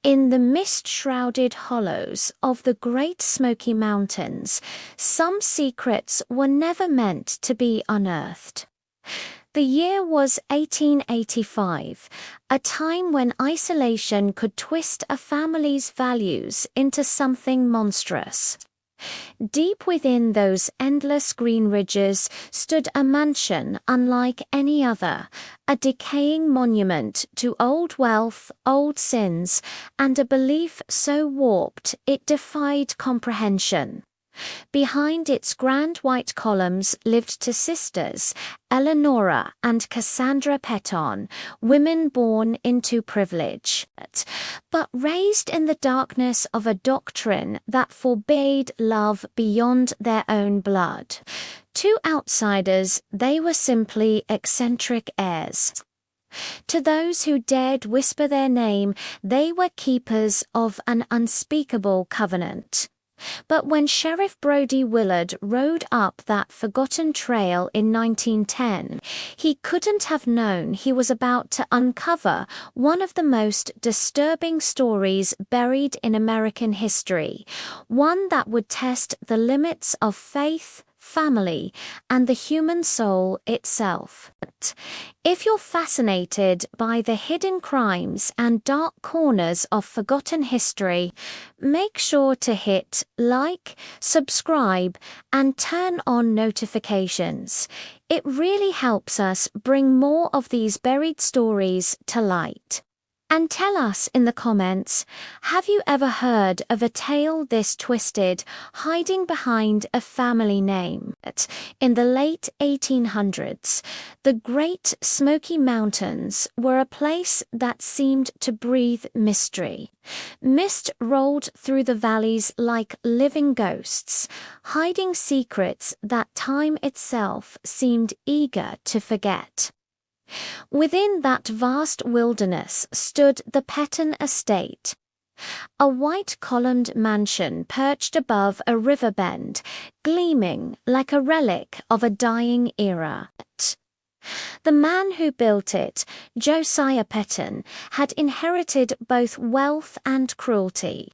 In the mist-shrouded hollows of the Great Smoky Mountains, some secrets were never meant to be unearthed. The year was 1885, a time when isolation could twist a family's values into something monstrous. Deep within those endless green ridges stood a mansion unlike any other, a decaying monument to old wealth, old sins, and a belief so warped it defied comprehension. Behind its grand white columns lived two sisters, Elanora and Cassandra Peton, women born into privilege, but raised in the darkness of a doctrine that forbade love beyond their own blood. To outsiders, they were simply eccentric heirs. To those who dared whisper their name, they were keepers of an unspeakable covenant. But when Sheriff Brody Willard rode up that forgotten trail in 1910, he couldn't have known he was about to uncover one of the most disturbing stories buried in American history, one that would test the limits of faith, family, and the human soul itself. If you're fascinated by the hidden crimes and dark corners of forgotten history, make sure to hit like, subscribe, and turn on notifications. It really helps us bring more of these buried stories to light. And tell us in the comments, have you ever heard of a tale this twisted, hiding behind a family name? In the late 1800s, the Great Smoky Mountains were a place that seemed to breathe mystery. Mist rolled through the valleys like living ghosts, hiding secrets that time itself seemed eager to forget. Within that vast wilderness stood the Peton estate, a white-columned mansion perched above a river bend, gleaming like a relic of a dying era. The man who built it, Josiah Peton, had inherited both wealth and cruelty.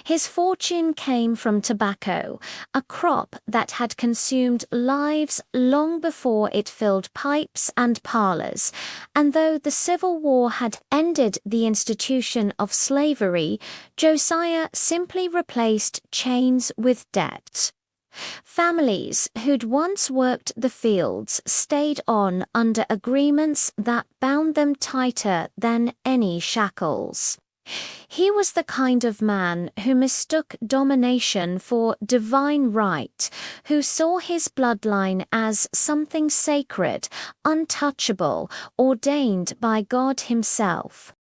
His fortune came from tobacco, a crop that had consumed lives long before it filled pipes and parlors, and though the Civil War had ended the institution of slavery, Josiah simply replaced chains with debt. Families who'd once worked the fields stayed on under agreements that bound them tighter than any shackles. He was the kind of man who mistook domination for divine right, who saw his bloodline as something sacred, untouchable, ordained by God himself.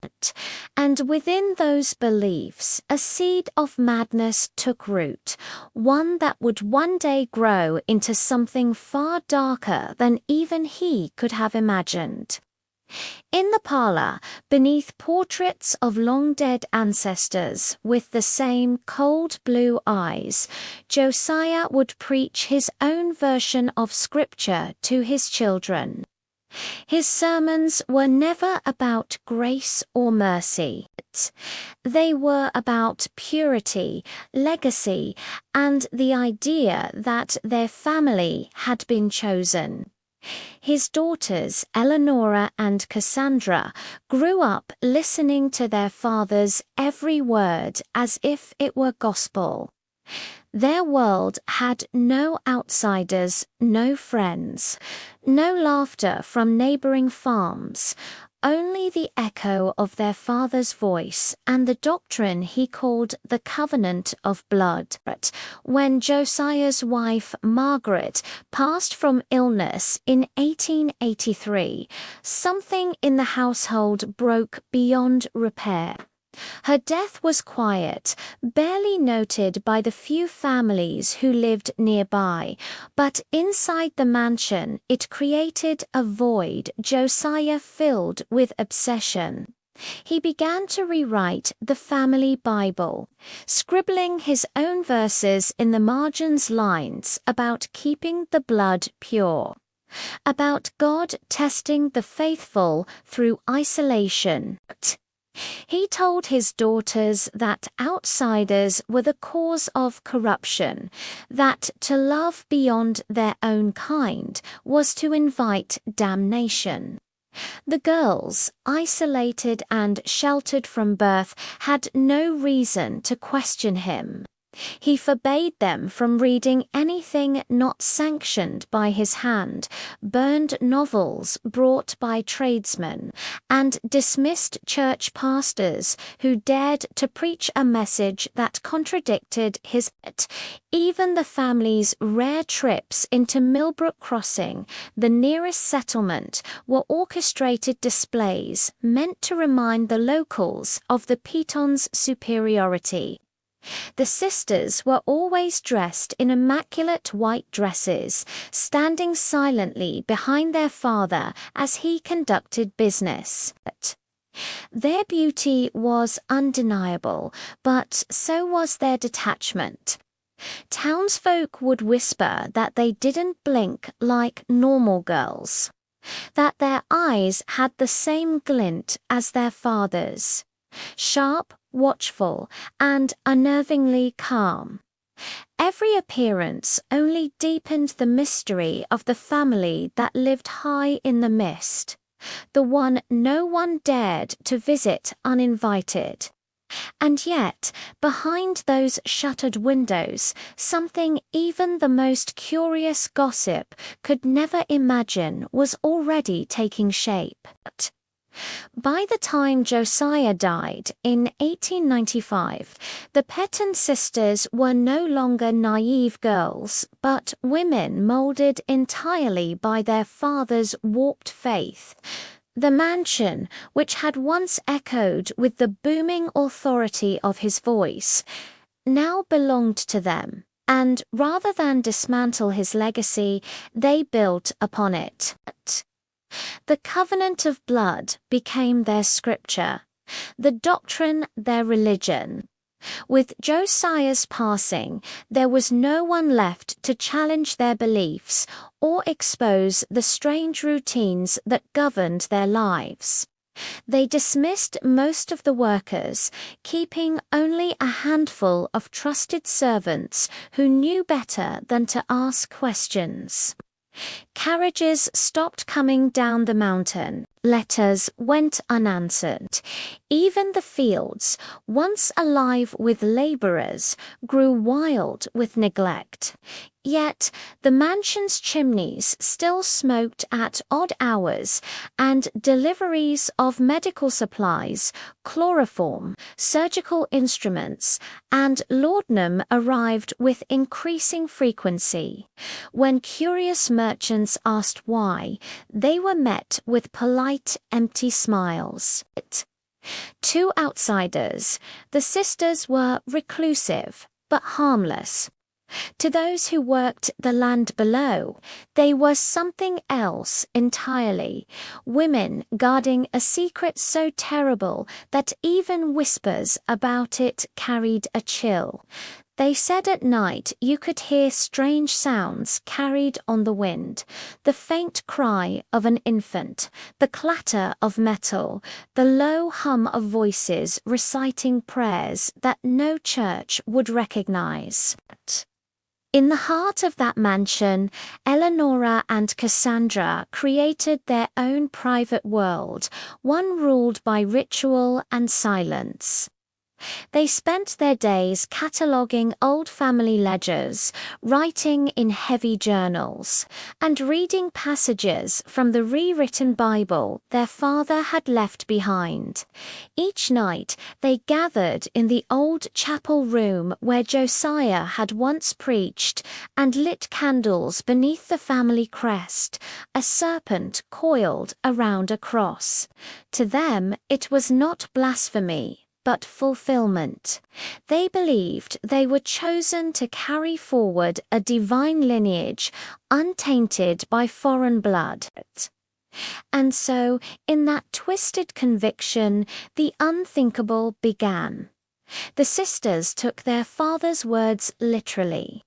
And within those beliefs, a seed of madness took root, one that would one day grow into something far darker than even he could have imagined. In the parlor, beneath portraits of long-dead ancestors with the same cold blue eyes, Josiah would preach his own version of scripture to his children. His sermons were never about grace or mercy. They were about purity, legacy, and the idea that their family had been chosen. His daughters, Elanora and Cassandra, grew up listening to their father's every word as if it were gospel. Their world had no outsiders, no friends, no laughter from neighboring farms, only the echo of their father's voice and the doctrine he called the covenant of blood. When Josiah's wife, Margaret, passed from illness in 1883, something in the household broke beyond repair. Her death was quiet, barely noted by the few families who lived nearby, but inside the mansion it created a void Josiah filled with obsession. He began to rewrite the family Bible, scribbling his own verses in the margins lines about keeping the blood pure, about God testing the faithful through isolation. He told his daughters that outsiders were the cause of corruption, that to love beyond their own kind was to invite damnation. The girls, isolated and sheltered from birth, had no reason to question him. He forbade them from reading anything not sanctioned by his hand, burned novels brought by tradesmen, and dismissed church pastors who dared to preach a message that contradicted his. Even the family's rare trips into Millbrook Crossing, the nearest settlement, were orchestrated displays meant to remind the locals of the Petons' superiority. The sisters were always dressed in immaculate white dresses, standing silently behind their father as he conducted business. Their beauty was undeniable, but so was their detachment. Townsfolk would whisper that they didn't blink like normal girls, that their eyes had the same glint as their father's, sharp, watchful, and unnervingly calm. Every appearance only deepened the mystery of the family that lived high in the mist, the one no one dared to visit uninvited. And yet, behind those shuttered windows, something even the most curious gossip could never imagine was already taking shape. By the time Josiah died in 1895, the Peton sisters were no longer naive girls, but women molded entirely by their father's warped faith. The mansion, which had once echoed with the booming authority of his voice, now belonged to them, and rather than dismantle his legacy, they built upon it. The covenant of blood became their scripture, the doctrine their religion. With Josiah's passing, there was no one left to challenge their beliefs or expose the strange routines that governed their lives. They dismissed most of the workers, keeping only a handful of trusted servants who knew better than to ask questions. Carriages stopped coming down the mountain. Letters went unanswered. Even the fields, once alive with laborers, grew wild with neglect. Yet the mansion's chimneys still smoked at odd hours, and deliveries of medical supplies, chloroform, surgical instruments, and laudanum arrived with increasing frequency. When curious merchants asked why, they were met with polite, empty smiles. To outsiders, the sisters were reclusive, but harmless. To those who worked the land below, they were something else entirely, women guarding a secret so terrible that even whispers about it carried a chill. They said at night you could hear strange sounds carried on the wind, the faint cry of an infant, the clatter of metal, the low hum of voices reciting prayers that no church would recognize. In the heart of that mansion, Elanora and Cassandra created their own private world, one ruled by ritual and silence. They spent their days cataloguing old family ledgers, writing in heavy journals, and reading passages from the rewritten Bible their father had left behind. Each night they gathered in the old chapel room where Josiah had once preached and lit candles beneath the family crest, a serpent coiled around a cross. To them it was not blasphemy, but fulfillment. They believed they were chosen to carry forward a divine lineage untainted by foreign blood. And so, in that twisted conviction, the unthinkable began. The sisters took their father's words literally.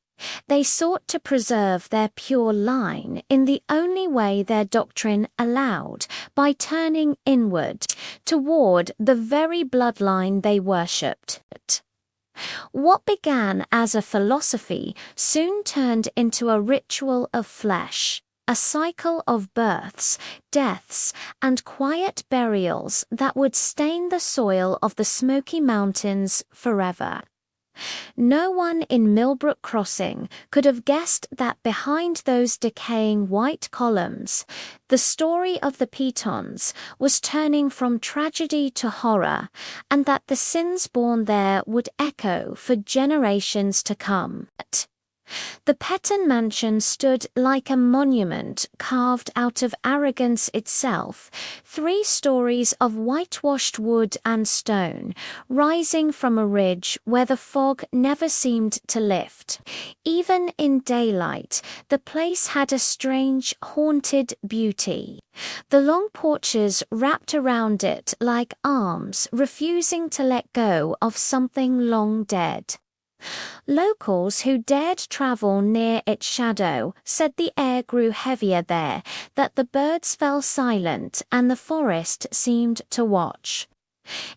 They sought to preserve their pure line in the only way their doctrine allowed, by turning inward toward the very bloodline they worshipped. What began as a philosophy soon turned into a ritual of flesh, a cycle of births, deaths, and quiet burials that would stain the soil of the Smoky Mountains forever. No one in Millbrook Crossing could have guessed that behind those decaying white columns, the story of the Petons was turning from tragedy to horror, and that the sins born there would echo for generations to come. The Peton mansion stood like a monument carved out of arrogance itself, 3 stories of whitewashed wood and stone, rising from a ridge where the fog never seemed to lift. Even in daylight, the place had a strange, haunted beauty. The long porches wrapped around it like arms, refusing to let go of something long dead. Locals who dared travel near its shadow said the air grew heavier there, that the birds fell silent and the forest seemed to watch.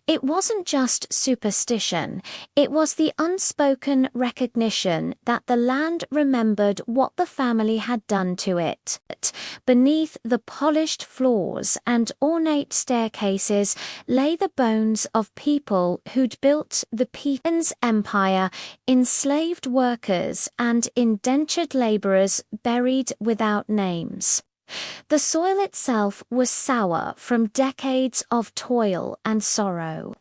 It wasn't just superstition, it was the unspoken recognition that the land remembered what the family had done to it. Beneath the polished floors and ornate staircases lay the bones of people who'd built the Petons' empire, enslaved workers and indentured laborers buried without names. The soil itself was sour from decades of toil and sorrow.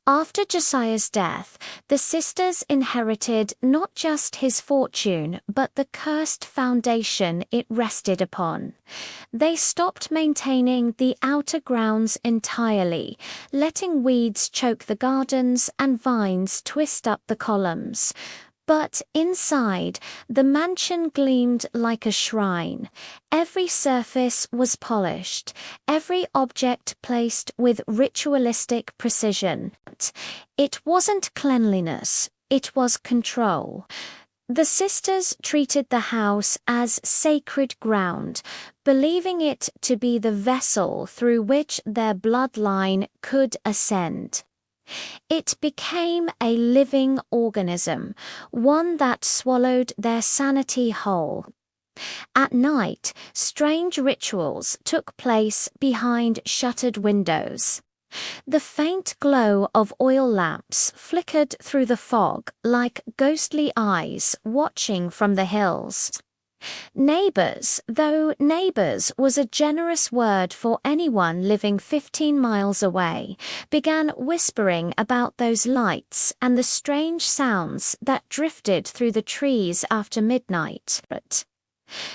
After Josiah's death, the sisters inherited not just his fortune, but the cursed foundation it rested upon. They stopped maintaining the outer grounds entirely, letting weeds choke the gardens and vines twist up the columns. But inside, the mansion gleamed like a shrine. Every surface was polished, every object placed with ritualistic precision. It wasn't cleanliness, it was control. The sisters treated the house as sacred ground, believing it to be the vessel through which their bloodline could ascend. It became a living organism, one that swallowed their sanity whole. At night, strange rituals took place behind shuttered windows. The faint glow of oil lamps flickered through the fog like ghostly eyes watching from the hills. Neighbors, though neighbors was a generous word for anyone living 15 miles away, began whispering about those lights and the strange sounds that drifted through the trees after midnight.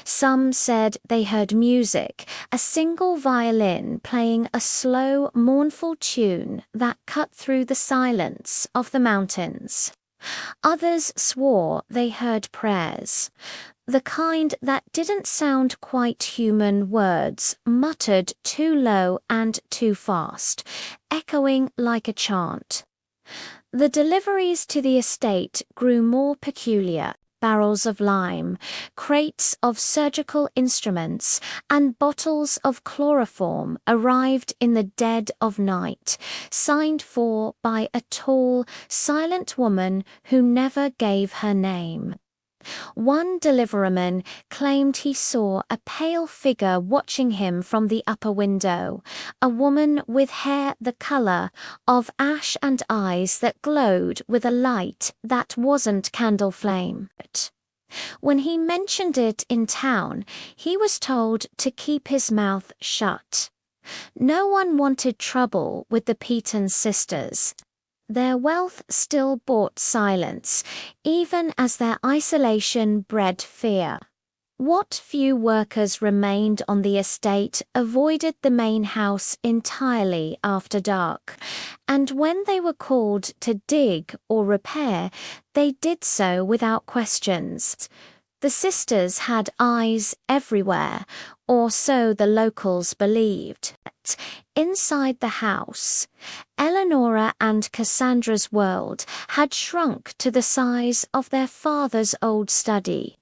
Some said they heard music, a single violin playing a slow, mournful tune that cut through the silence of the mountains. Others swore they heard prayers, the kind that didn't sound quite human words, muttered too low and too fast, echoing like a chant. The deliveries to the estate grew more peculiar. Barrels of lime, crates of surgical instruments, and bottles of chloroform arrived in the dead of night, signed for by a tall, silent woman who never gave her name. One deliveryman claimed he saw a pale figure watching him from the upper window, a woman with hair the color of ash and eyes that glowed with a light that wasn't candle flame. When he mentioned it in town, he was told to keep his mouth shut. No one wanted trouble with the Peton sisters. Their wealth still bought silence, even as their isolation bred fear. What few workers remained on the estate avoided the main house entirely after dark, and when they were called to dig or repair, they did so without questions. The sisters had eyes everywhere, or so the locals believed. inside the house, Elanora and Cassandra's world had shrunk to the size of their father's old study.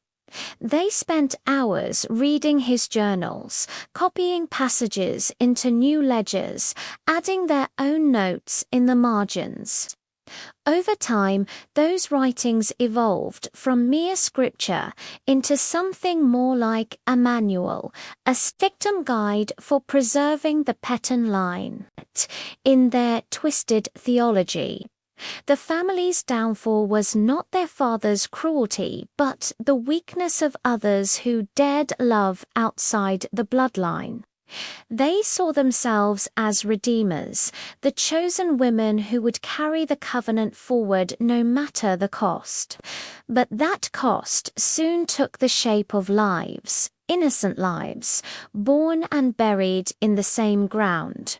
They spent hours reading his journals, copying passages into new ledgers, adding their own notes in the margins. Over time, those writings evolved from mere scripture into something more like a manual, a dictum guide for preserving the Peton line. In their twisted theology, the family's downfall was not their father's cruelty, but the weakness of others who dared love outside the bloodline. They saw themselves as redeemers, the chosen women who would carry the covenant forward no matter the cost. But that cost soon took the shape of lives, innocent lives, born and buried in the same ground.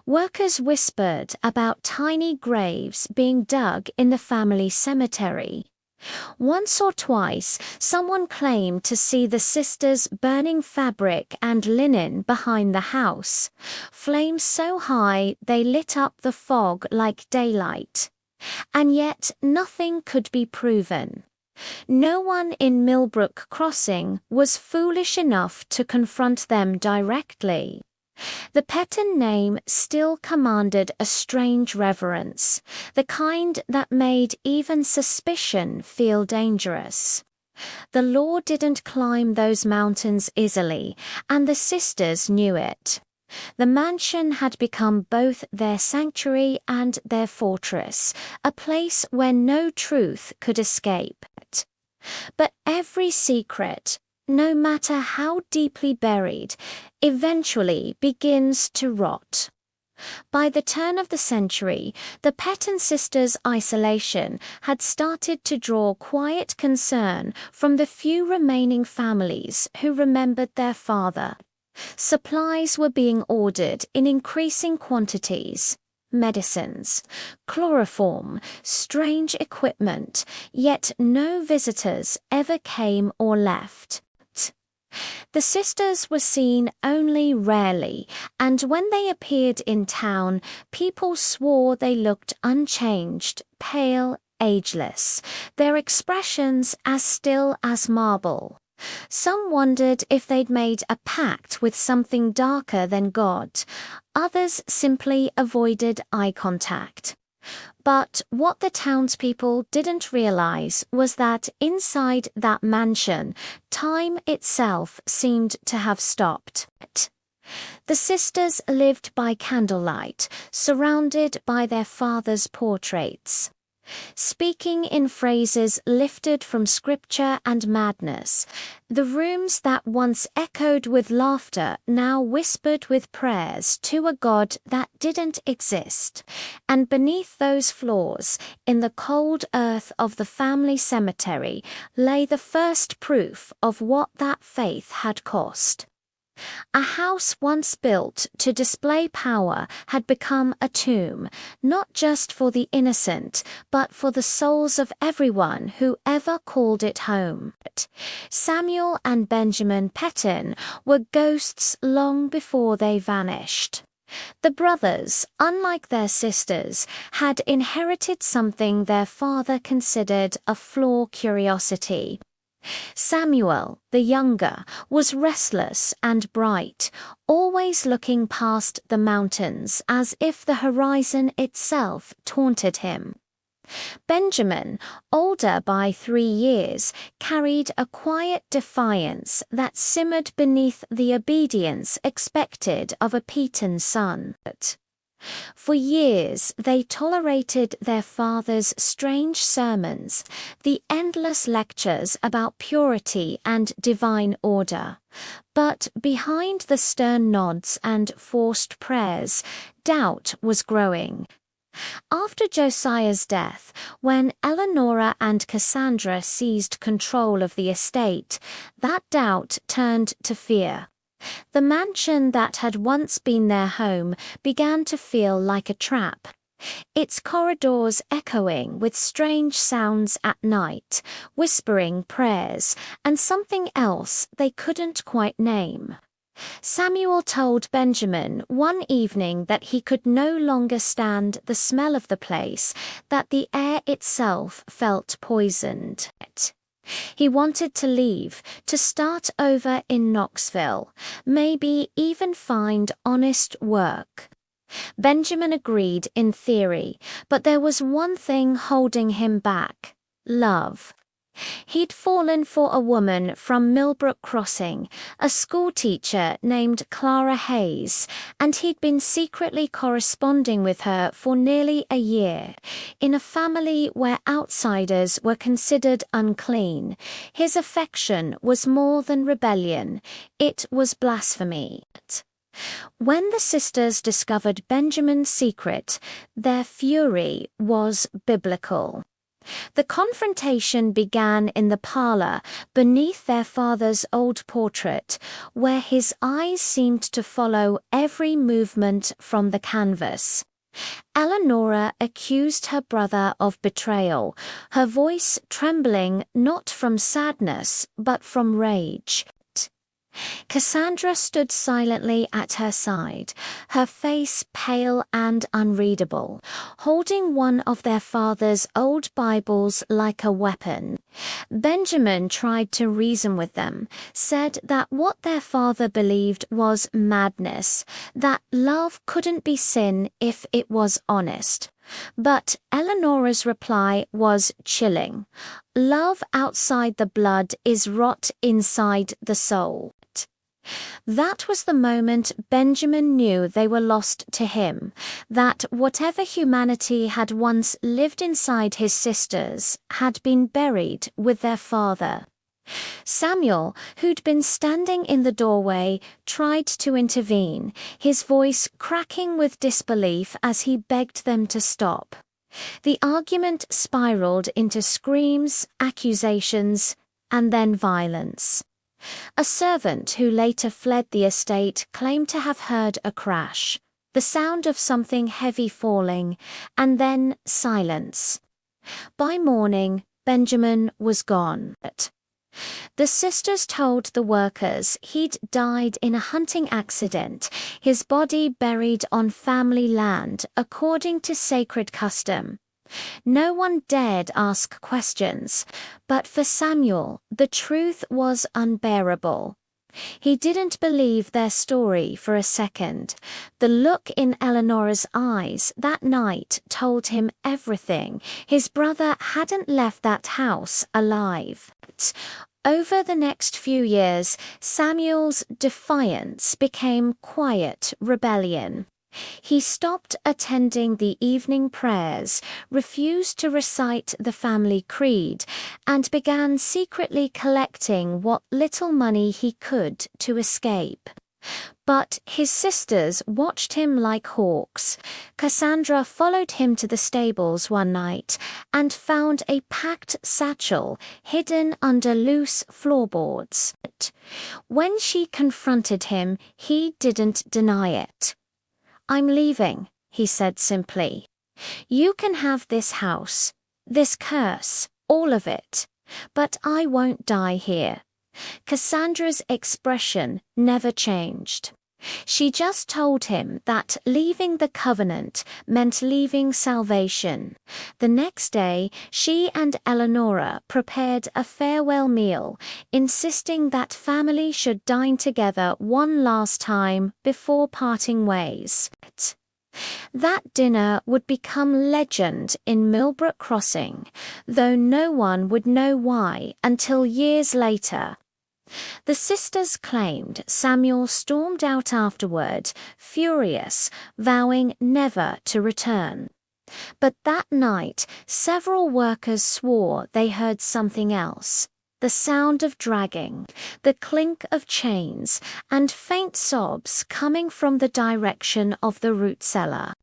Workers whispered about tiny graves being dug in the family cemetery. Once or twice, someone claimed to see the sisters burning fabric and linen behind the house, flames so high they lit up the fog like daylight. And yet nothing could be proven. No one in Millbrook Crossing was foolish enough to confront them directly. The Peton name still commanded a strange reverence, the kind that made even suspicion feel dangerous. The law didn't climb those mountains easily, and the sisters knew it. The mansion had become both their sanctuary and their fortress, a place where no truth could escape. But every secret, no matter how deeply buried, eventually begins to rot. By the turn of the century, the Peton sisters' isolation had started to draw quiet concern from the few remaining families who remembered their father. Supplies were being ordered in increasing quantities. Medicines, chloroform, strange equipment, yet no visitors ever came or left. The sisters were seen only rarely, and when they appeared in town, people swore they looked unchanged, pale, ageless, their expressions as still as marble. Some wondered if they'd made a pact with something darker than God. Others simply avoided eye contact. But what the townspeople didn't realize was that inside that mansion, time itself seemed to have stopped. The sisters lived by candlelight, surrounded by their father's portraits. Speaking in phrases lifted from scripture and madness, the rooms that once echoed with laughter now whispered with prayers to a God that didn't exist. And beneath those floors, in the cold earth of the family cemetery, lay the first proof of what that faith had cost. A house once built to display power had become a tomb, not just for the innocent, but for the souls of everyone who ever called it home. Samuel and Benjamin Peton were ghosts long before they vanished. The brothers, unlike their sisters, had inherited something their father considered a flawed curiosity. Samuel, the younger, was restless and bright, always looking past the mountains as if the horizon itself taunted him. Benjamin, older by 3 years, carried a quiet defiance that simmered beneath the obedience expected of a Peton son. For years they tolerated their father's strange sermons, the endless lectures about purity and divine order. But behind the stern nods and forced prayers, doubt was growing. After Josiah's death, when Elanora and Cassandra seized control of the estate, that doubt turned to fear. The mansion that had once been their home began to feel like a trap. Its corridors echoing with strange sounds at night, whispering prayers, and something else they couldn't quite name. Samuel told Benjamin one evening that he could no longer stand the smell of the place, that the air itself felt poisoned. He wanted to leave, to start over in Knoxville, maybe even find honest work. Benjamin agreed in theory, but there was one thing holding him back: love. He'd fallen for a woman from Millbrook Crossing, a schoolteacher named Clara Hayes, and he'd been secretly corresponding with her for nearly a year. In a family where outsiders were considered unclean, his affection was more than rebellion, it was blasphemy. When the sisters discovered Benjamin's secret, their fury was biblical. The confrontation began in the parlor beneath their father's old portrait, where his eyes seemed to follow every movement from the canvas. Elanora accused her brother of betrayal, her voice trembling not from sadness but from rage. Cassandra stood silently at her side, her face pale and unreadable, holding one of their father's old Bibles like a weapon. Benjamin tried to reason with them, said that what their father believed was madness, that love couldn't be sin if it was honest. But Elanora's reply was chilling. Love outside the blood is rot inside the soul. That was the moment Benjamin knew they were lost to him, that whatever humanity had once lived inside his sisters had been buried with their father. Samuel, who'd been standing in the doorway, tried to intervene, his voice cracking with disbelief as he begged them to stop. The argument spiraled into screams, accusations, and then violence. A servant who later fled the estate claimed to have heard a crash, the sound of something heavy falling, and then silence. By morning, Benjamin was gone. The sisters told the workers he'd died in a hunting accident, his body buried on family land according to sacred custom. No one dared ask questions, but for Samuel, the truth was unbearable. He didn't believe their story for a second. The look in Elanora's eyes that night told him everything. His brother hadn't left that house alive. Over the next few years, Samuel's defiance became quiet rebellion. He stopped attending the evening prayers, refused to recite the family creed, and began secretly collecting what little money he could to escape. But his sisters watched him like hawks. Cassandra followed him to the stables one night and found a packed satchel hidden under loose floorboards. When she confronted him, he didn't deny it. "I'm leaving," he said simply. "You can have this house, this curse, all of it, but I won't die here." Cassandra's expression never changed. She just told him that leaving the covenant meant leaving salvation. The next day, she and Elanora prepared a farewell meal, insisting that family should dine together one last time before parting ways. That dinner would become legend in Millbrook Crossing, though no one would know why until years later. The sisters claimed Samuel stormed out afterward, furious, vowing never to return. But that night, several workers swore they heard something else. The sound of dragging, the clink of chains, and faint sobs coming from the direction of the root cellar.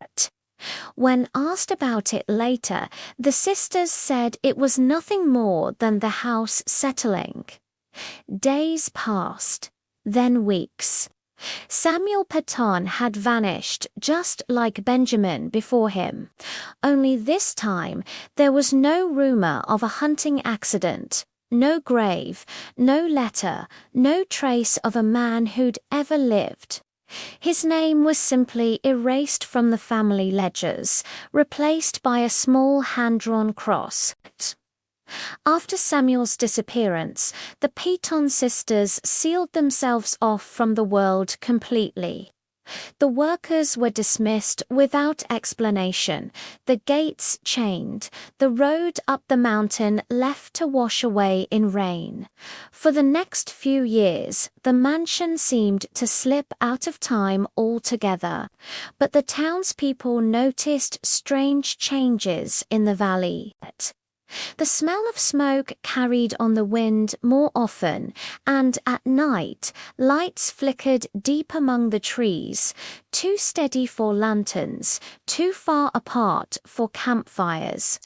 When asked about it later, the sisters said it was nothing more than the house settling. Days passed, then weeks. Samuel Peton had vanished just like Benjamin before him, only this time there was no rumor of a hunting accident, no grave, no letter, no trace of a man who'd ever lived. His name was simply erased from the family ledgers, replaced by a small hand-drawn cross. After Samuel's disappearance, the Peton sisters sealed themselves off from the world completely. The workers were dismissed without explanation, the gates chained, the road up the mountain left to wash away in rain. For the next few years, the mansion seemed to slip out of time altogether, but the townspeople noticed strange changes in the valley. The smell of smoke carried on the wind more often, and at night, lights flickered deep among the trees, too steady for lanterns, too far apart for campfires.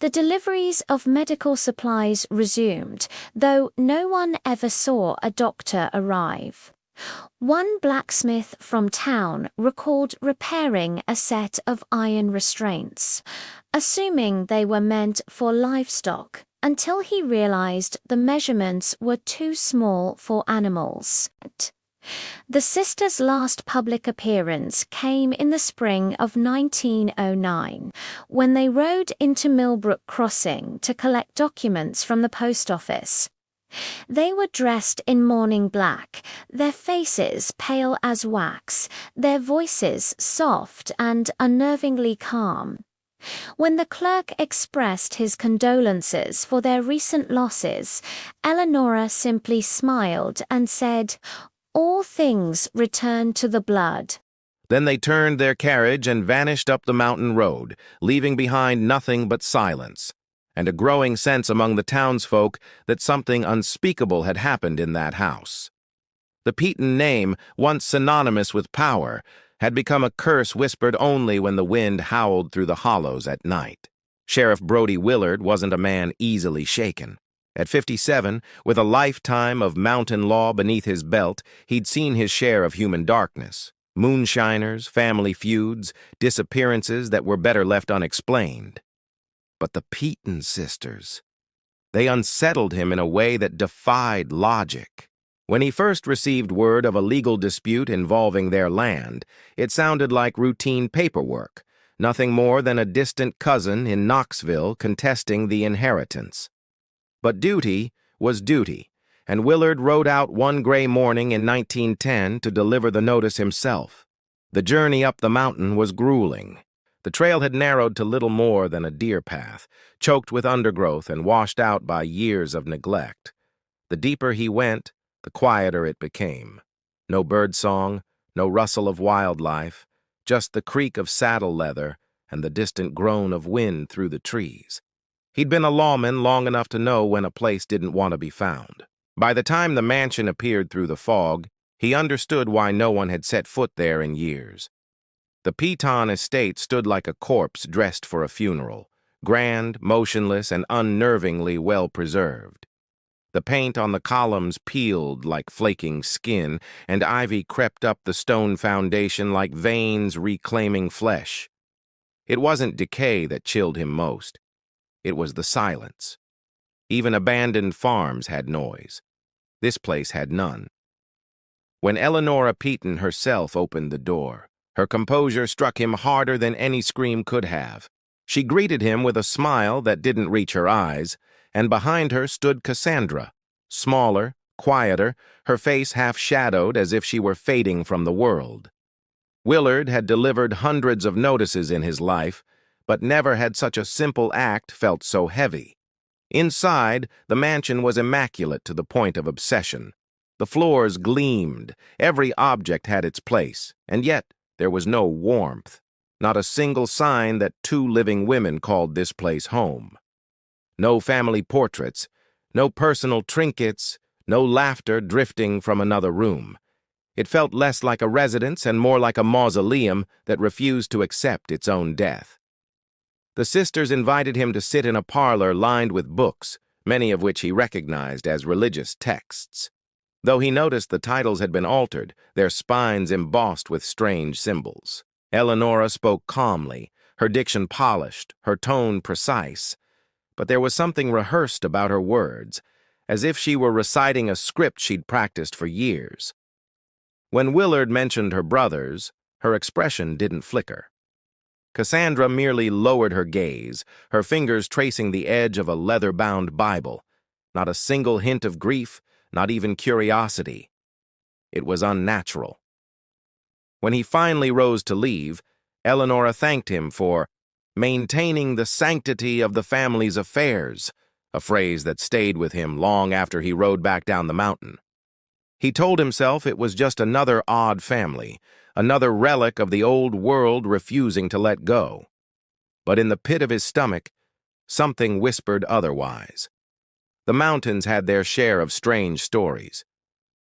The deliveries of medical supplies resumed, though no one ever saw a doctor arrive. One blacksmith from town recalled repairing a set of iron restraints, assuming they were meant for livestock, until he realized the measurements were too small for animals. The sisters' last public appearance came in the spring of 1909, when they rode into Millbrook Crossing to collect documents from the post office. They were dressed in mourning black, their faces pale as wax, their voices soft and unnervingly calm. When the clerk expressed his condolences for their recent losses, Elanora simply smiled and said, "All things return to the blood." Then they turned their carriage and vanished up the mountain road, leaving behind nothing but silence, and a growing sense among the townsfolk that something unspeakable had happened in that house. The Peton name, once synonymous with power, had become a curse whispered only when the wind howled through the hollows at night. Sheriff Brody Willard wasn't a man easily shaken. At 57, with a lifetime of mountain law beneath his belt, he'd seen his share of human darkness. Moonshiners, family feuds, disappearances that were better left unexplained. But the Peton sisters, they unsettled him in a way that defied logic. When he first received word of a legal dispute involving their land, it sounded like routine paperwork, nothing more than a distant cousin in Knoxville contesting the inheritance. But duty was duty, and Willard rode out one gray morning in 1910 to deliver the notice himself. The journey up the mountain was grueling. The trail had narrowed to little more than a deer path, choked with undergrowth and washed out by years of neglect. The deeper he went, the quieter it became. No birdsong, no rustle of wildlife, just the creak of saddle leather and the distant groan of wind through the trees. He'd been a lawman long enough to know when a place didn't want to be found. By the time the mansion appeared through the fog, he understood why no one had set foot there in years. The Peton estate stood like a corpse dressed for a funeral, grand, motionless, and unnervingly well-preserved. The paint on the columns peeled like flaking skin, and ivy crept up the stone foundation like veins reclaiming flesh. It wasn't decay that chilled him most. It was the silence. Even abandoned farms had noise. This place had none. When Elanora Peton herself opened the door, her composure struck him harder than any scream could have. She greeted him with a smile that didn't reach her eyes, and behind her stood Cassandra, smaller, quieter, her face half-shadowed as if she were fading from the world. Willard had delivered hundreds of notices in his life, but never had such a simple act felt so heavy. Inside, the mansion was immaculate to the point of obsession. The floors gleamed, every object had its place, and yet there was no warmth, not a single sign that two living women called this place home. No family portraits, no personal trinkets, no laughter drifting from another room. It felt less like a residence and more like a mausoleum that refused to accept its own death. The sisters invited him to sit in a parlor lined with books, many of which he recognized as religious texts. Though he noticed the titles had been altered, their spines embossed with strange symbols. Elanora spoke calmly, her diction polished, her tone precise. but there was something rehearsed about her words, as if she were reciting a script she'd practiced for years. When Willard mentioned her brothers, her expression didn't flicker. Cassandra merely lowered her gaze, her fingers tracing the edge of a leather-bound Bible. Not a single hint of grief, not even curiosity. It was unnatural. When he finally rose to leave, Elanora thanked him for maintaining the sanctity of the family's affairs, a phrase that stayed with him long after he rode back down the mountain. He told himself it was just another odd family, another relic of the old world refusing to let go. But in the pit of his stomach, something whispered otherwise. The mountains had their share of strange stories,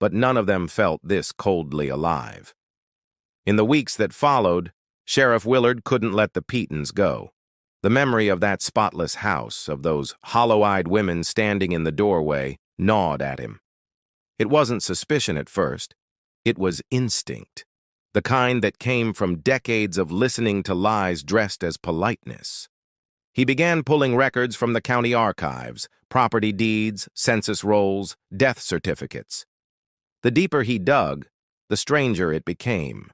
but none of them felt this coldly alive. In the weeks that followed, Sheriff Willard couldn't let the Petons go. The memory of that spotless house, of those hollow-eyed women standing in the doorway, gnawed at him. It wasn't suspicion at first. It was instinct, the kind that came from decades of listening to lies dressed as politeness. He began pulling records from the county archives, property deeds, census rolls, death certificates. The deeper he dug, the stranger it became.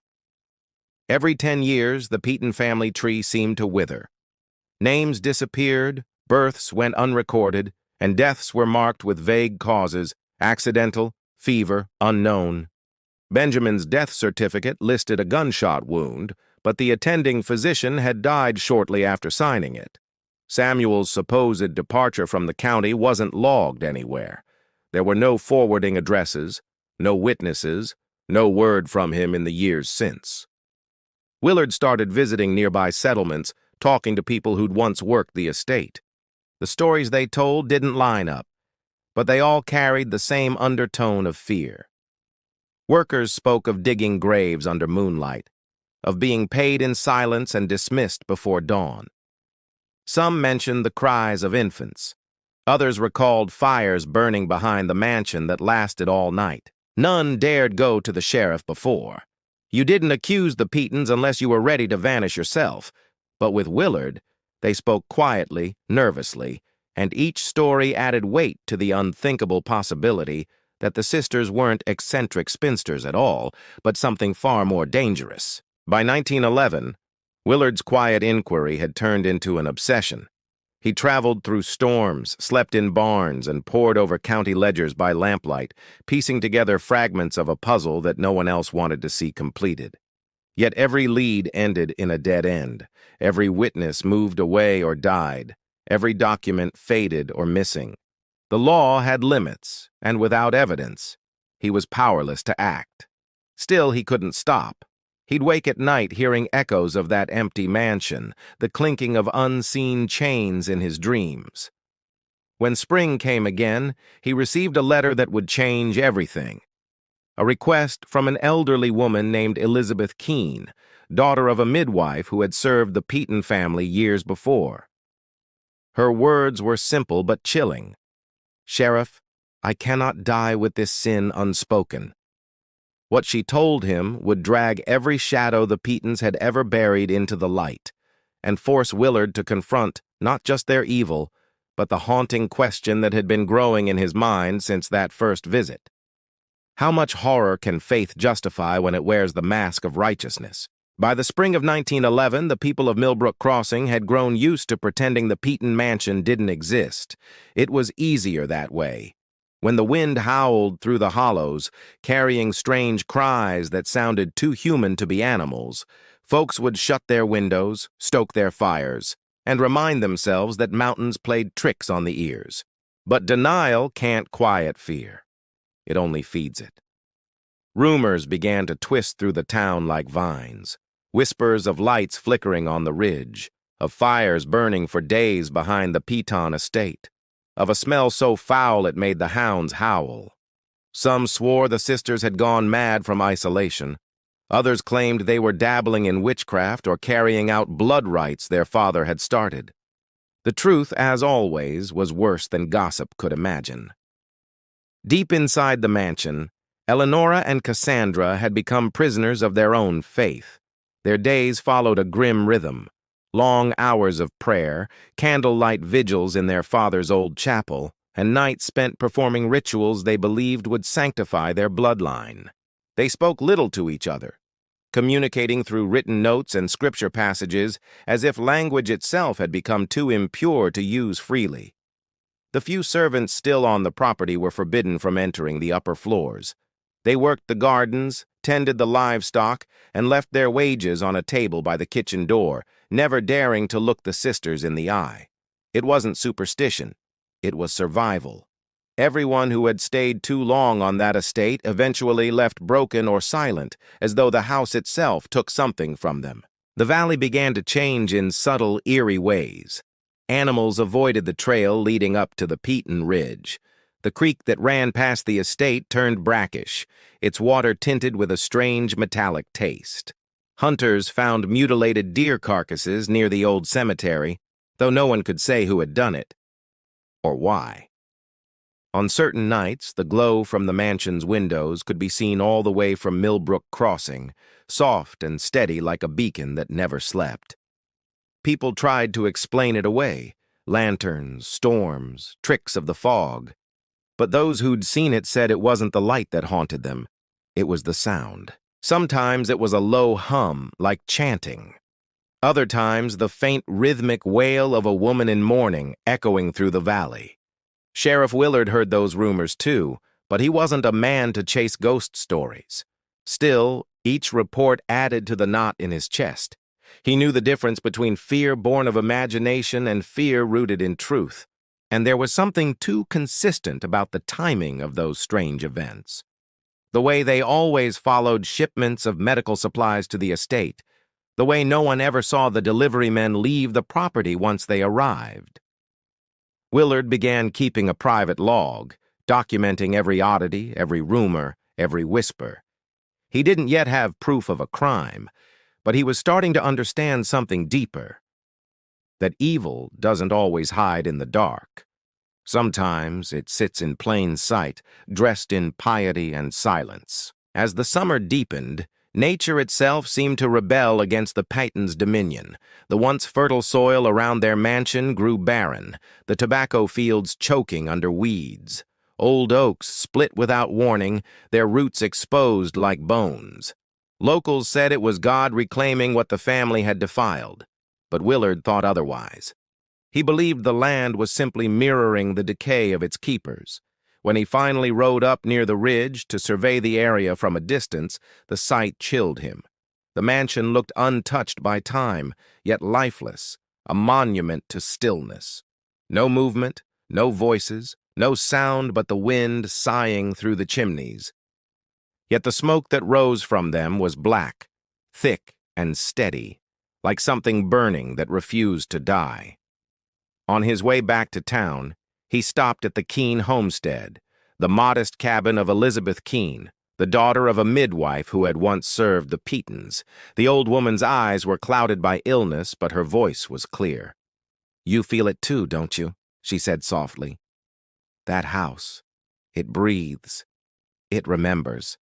Every 10 years, the Peton family tree seemed to wither. Names disappeared, births went unrecorded, and deaths were marked with vague causes, accidental, fever, unknown. Benjamin's death certificate listed a gunshot wound, but the attending physician had died shortly after signing it. Samuel's supposed departure from the county wasn't logged anywhere. There were no forwarding addresses, no witnesses, no word from him in the years since. Willard started visiting nearby settlements, talking to people who'd once worked the estate. The stories they told didn't line up, but they all carried the same undertone of fear. Workers spoke of digging graves under moonlight, of being paid in silence and dismissed before dawn. Some mentioned the cries of infants. Others recalled fires burning behind the mansion that lasted all night. None dared go to the sheriff before. You didn't accuse the Petons unless you were ready to vanish yourself. But with Willard, they spoke quietly, nervously, and each story added weight to the unthinkable possibility that the sisters weren't eccentric spinsters at all, but something far more dangerous. By 1911, Willard's quiet inquiry had turned into an obsession. He traveled through storms, slept in barns, and pored over county ledgers by lamplight, piecing together fragments of a puzzle that no one else wanted to see completed. Yet every lead ended in a dead end. Every witness moved away or died. Every document faded or missing. The law had limits, and without evidence, he was powerless to act. Still, he couldn't stop. He'd wake at night hearing echoes of that empty mansion, the clinking of unseen chains in his dreams. When spring came again, he received a letter that would change everything. A request from an elderly woman named Elizabeth Keene, daughter of a midwife who had served the Peton family years before. Her words were simple but chilling. "Sheriff, I cannot die with this sin unspoken." What she told him would drag every shadow the Petons had ever buried into the light, and force Willard to confront not just their evil, but the haunting question that had been growing in his mind since that first visit. How much horror can faith justify when it wears the mask of righteousness? By the spring of 1911, the people of Millbrook Crossing had grown used to pretending the Peton mansion didn't exist. It was easier that way. When the wind howled through the hollows, carrying strange cries that sounded too human to be animals, folks would shut their windows, stoke their fires, and remind themselves that mountains played tricks on the ears. But denial can't quiet fear. It only feeds it. Rumors began to twist through the town like vines. Whispers of lights flickering on the ridge, of fires burning for days behind the Peton estate, of a smell so foul it made the hounds howl. Some swore the sisters had gone mad from isolation. Others claimed they were dabbling in witchcraft or carrying out blood rites their father had started. The truth, as always, was worse than gossip could imagine. Deep inside the mansion, Elanora and Cassandra had become prisoners of their own faith. Their days followed a grim rhythm. Long hours of prayer, candlelight vigils in their father's old chapel, and nights spent performing rituals they believed would sanctify their bloodline. They spoke little to each other, communicating through written notes and scripture passages as if language itself had become too impure to use freely. The few servants still on the property were forbidden from entering the upper floors. They worked the gardens, tended the livestock, and left their wages on a table by the kitchen door, never daring to look the sisters in the eye. It wasn't superstition. It was survival. Everyone who had stayed too long on that estate eventually left broken or silent, as though the house itself took something from them. The valley began to change in subtle, eerie ways. Animals avoided the trail leading up to the Peton Ridge. The creek that ran past the estate turned brackish, its water tinted with a strange metallic taste. Hunters found mutilated deer carcasses near the old cemetery, though no one could say who had done it, or why. On certain nights, the glow from the mansion's windows could be seen all the way from Millbrook Crossing, soft and steady like a beacon that never slept. People tried to explain it away, lanterns, storms, tricks of the fog. But those who'd seen it said it wasn't the light that haunted them. It was the sound. Sometimes it was a low hum, like chanting. Other times, the faint rhythmic wail of a woman in mourning echoing through the valley. Sheriff Willard heard those rumors too, but he wasn't a man to chase ghost stories. Still, each report added to the knot in his chest. He knew the difference between fear born of imagination and fear rooted in truth. And there was something too consistent about the timing of those strange events. The way they always followed shipments of medical supplies to the estate, the way no one ever saw the delivery men leave the property once they arrived. Willard began keeping a private log, documenting every oddity, every rumor, every whisper. He didn't yet have proof of a crime, but he was starting to understand something deeper. That evil doesn't always hide in the dark. Sometimes it sits in plain sight, dressed in piety and silence. As the summer deepened, nature itself seemed to rebel against the Petons' dominion. The once fertile soil around their mansion grew barren, the tobacco fields choking under weeds. Old oaks split without warning, their roots exposed like bones. Locals said it was God reclaiming what the family had defiled. But Willard thought otherwise. He believed the land was simply mirroring the decay of its keepers. When he finally rode up near the ridge to survey the area from a distance, the sight chilled him. The mansion looked untouched by time, yet lifeless, a monument to stillness. No movement, no voices, no sound but the wind sighing through the chimneys. Yet the smoke that rose from them was black, thick and steady, like something burning that refused to die. On his way back to town, he stopped at the Keene homestead, the modest cabin of Elizabeth Keene, the daughter of a midwife who had once served the Petons. The old woman's eyes were clouded by illness, but her voice was clear. "You feel it too, don't you?" she said softly. "That house, it breathes. It remembers."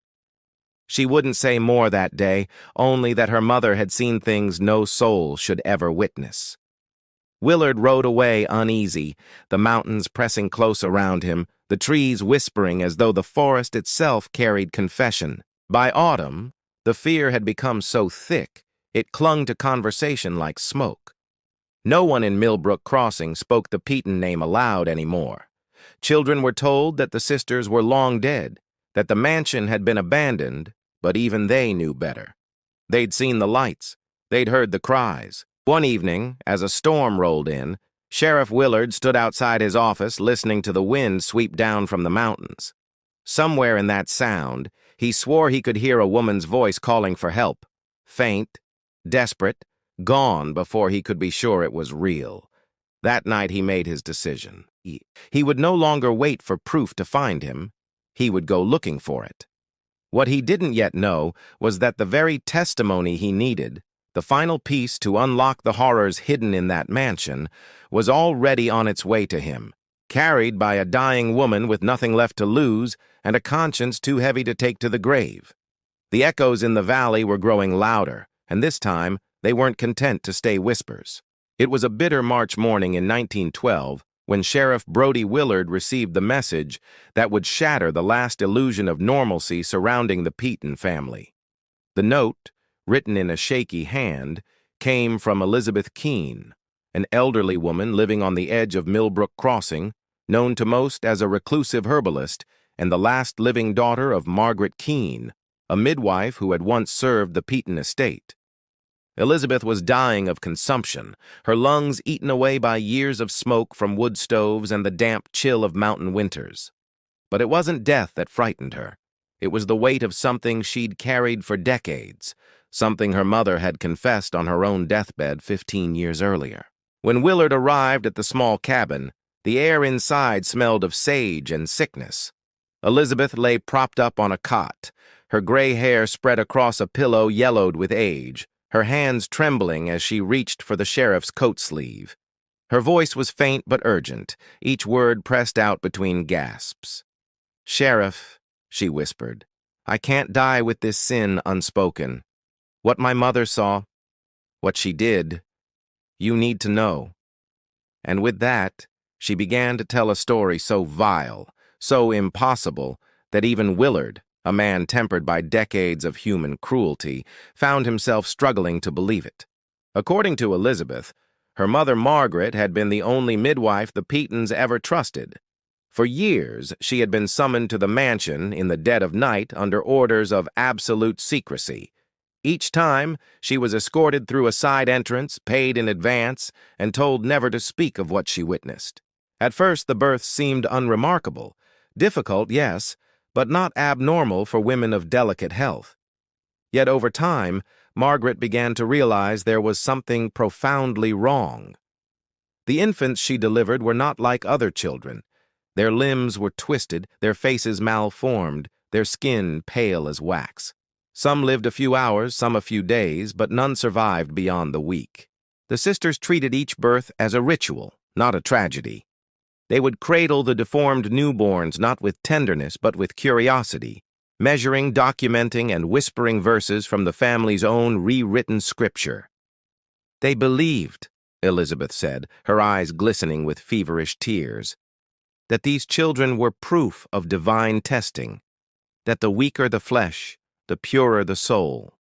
She wouldn't say more that day, only that her mother had seen things no soul should ever witness. Willard rode away uneasy, the mountains pressing close around him, the trees whispering as though the forest itself carried confession. By autumn, the fear had become so thick, it clung to conversation like smoke. No one in Millbrook Crossing spoke the Peton name aloud anymore. Children were told that the sisters were long dead, that the mansion had been abandoned, but even they knew better. They'd seen the lights. They'd heard the cries. One evening, as a storm rolled in, Sheriff Willard stood outside his office listening to the wind sweep down from the mountains. Somewhere in that sound, he swore he could hear a woman's voice calling for help. Faint, desperate, gone before he could be sure it was real. That night he made his decision. He would no longer wait for proof to find him. He would go looking for it. What he didn't yet know was that the very testimony he needed, the final piece to unlock the horrors hidden in that mansion, was already on its way to him, carried by a dying woman with nothing left to lose and a conscience too heavy to take to the grave. The echoes in the valley were growing louder, and this time They weren't content to stay whispers. It was a bitter March morning in 1912 when Sheriff Brody Willard received the message that would shatter the last illusion of normalcy surrounding the Peton family. The note, written in a shaky hand, came from Elizabeth Keene, an elderly woman living on the edge of Millbrook Crossing, known to most as a reclusive herbalist and the last living daughter of Margaret Keene, a midwife who had once served the Peton estate. Elizabeth was dying of consumption, her lungs eaten away by years of smoke from wood stoves and the damp chill of mountain winters. But it wasn't death that frightened her. It was the weight of something she'd carried for decades, something her mother had confessed on her own deathbed 15 years earlier. When Willard arrived at the small cabin, the air inside smelled of sage and sickness. Elizabeth lay propped up on a cot, her gray hair spread across a pillow yellowed with age, her hands trembling as she reached for the sheriff's coat sleeve. Her voice was faint but urgent, each word pressed out between gasps. "Sheriff," she whispered, "I can't die with this sin unspoken. What my mother saw, what she did, you need to know." And with that, she began to tell a story so vile, so impossible, that even Willard, a man tempered by decades of human cruelty, found himself struggling to believe it. According to Elizabeth, her mother Margaret had been the only midwife the Petons ever trusted. For years, she had been summoned to the mansion in the dead of night under orders of absolute secrecy. Each time, she was escorted through a side entrance, paid in advance, and told never to speak of what she witnessed. At first, the births seemed unremarkable. Difficult, yes, but not abnormal for women of delicate health. Yet over time, Margaret began to realize there was something profoundly wrong. The infants she delivered were not like other children. Their limbs were twisted, their faces malformed, their skin pale as wax. Some lived a few hours, some a few days, but none survived beyond the week. The sisters treated each birth as a ritual, not a tragedy. They would cradle the deformed newborns not with tenderness but with curiosity, measuring, documenting, and whispering verses from the family's own rewritten scripture. "They believed," Elizabeth said, her eyes glistening with feverish tears, "that these children were proof of divine testing, that the weaker the flesh, the purer the soul."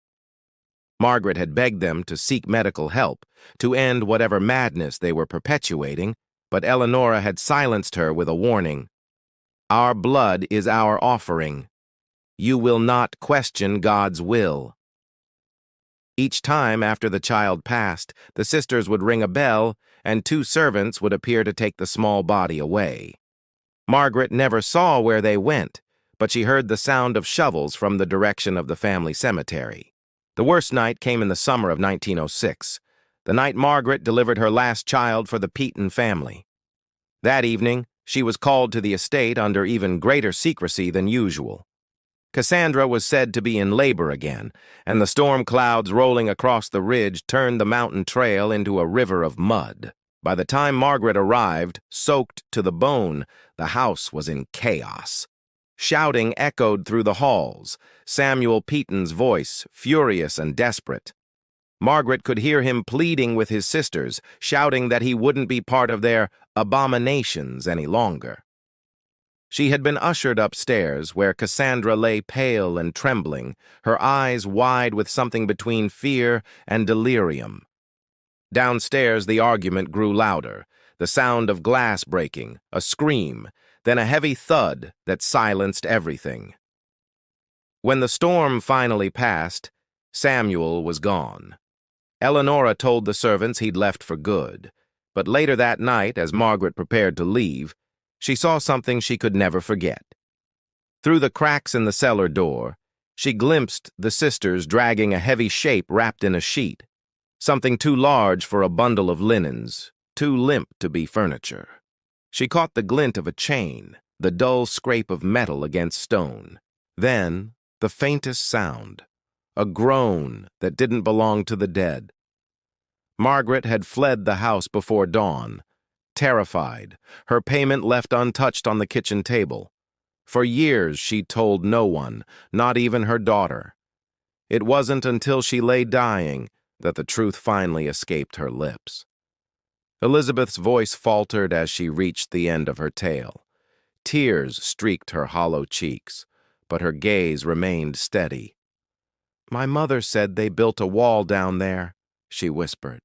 Margaret had begged them to seek medical help, to end whatever madness they were perpetuating, but Elanora had silenced her with a warning. "Our blood is our offering. You will not question God's will." Each time after the child passed, the sisters would ring a bell, and 2 servants would appear to take the small body away. Margaret never saw where they went, but she heard the sound of shovels from the direction of the family cemetery. The worst night came in the summer of 1906, the night Margaret delivered her last child for the Peton family. That evening, she was called to the estate under even greater secrecy than usual. Cassandra was said to be in labor again, and the storm clouds rolling across the ridge turned the mountain trail into a river of mud. By the time Margaret arrived, soaked to the bone, the house was in chaos. Shouting echoed through the halls, Samuel Peton's voice, furious and desperate. Margaret could hear him pleading with his sisters, shouting that he wouldn't be part of their abominations any longer. She had been ushered upstairs, where Cassandra lay pale and trembling, her eyes wide with something between fear and delirium. Downstairs, the argument grew louder, the sound of glass breaking, a scream, then a heavy thud that silenced everything. When the storm finally passed, Samuel was gone. Elanora told the servants he'd left for good, but later that night, as Margaret prepared to leave, she saw something she could never forget. Through the cracks in the cellar door, she glimpsed the sisters dragging a heavy shape wrapped in a sheet, something too large for a bundle of linens, too limp to be furniture. She caught the glint of a chain, the dull scrape of metal against stone. Then, the faintest sound, a groan that didn't belong to the dead. Margaret had fled the house before dawn, terrified, her payment left untouched on the kitchen table. For years she told no one, not even her daughter. It wasn't until she lay dying, that the truth finally escaped her lips. Elizabeth's voice faltered as she reached the end of her tale. Tears streaked her hollow cheeks, but her gaze remained steady. "My mother said they built a wall down there," she whispered.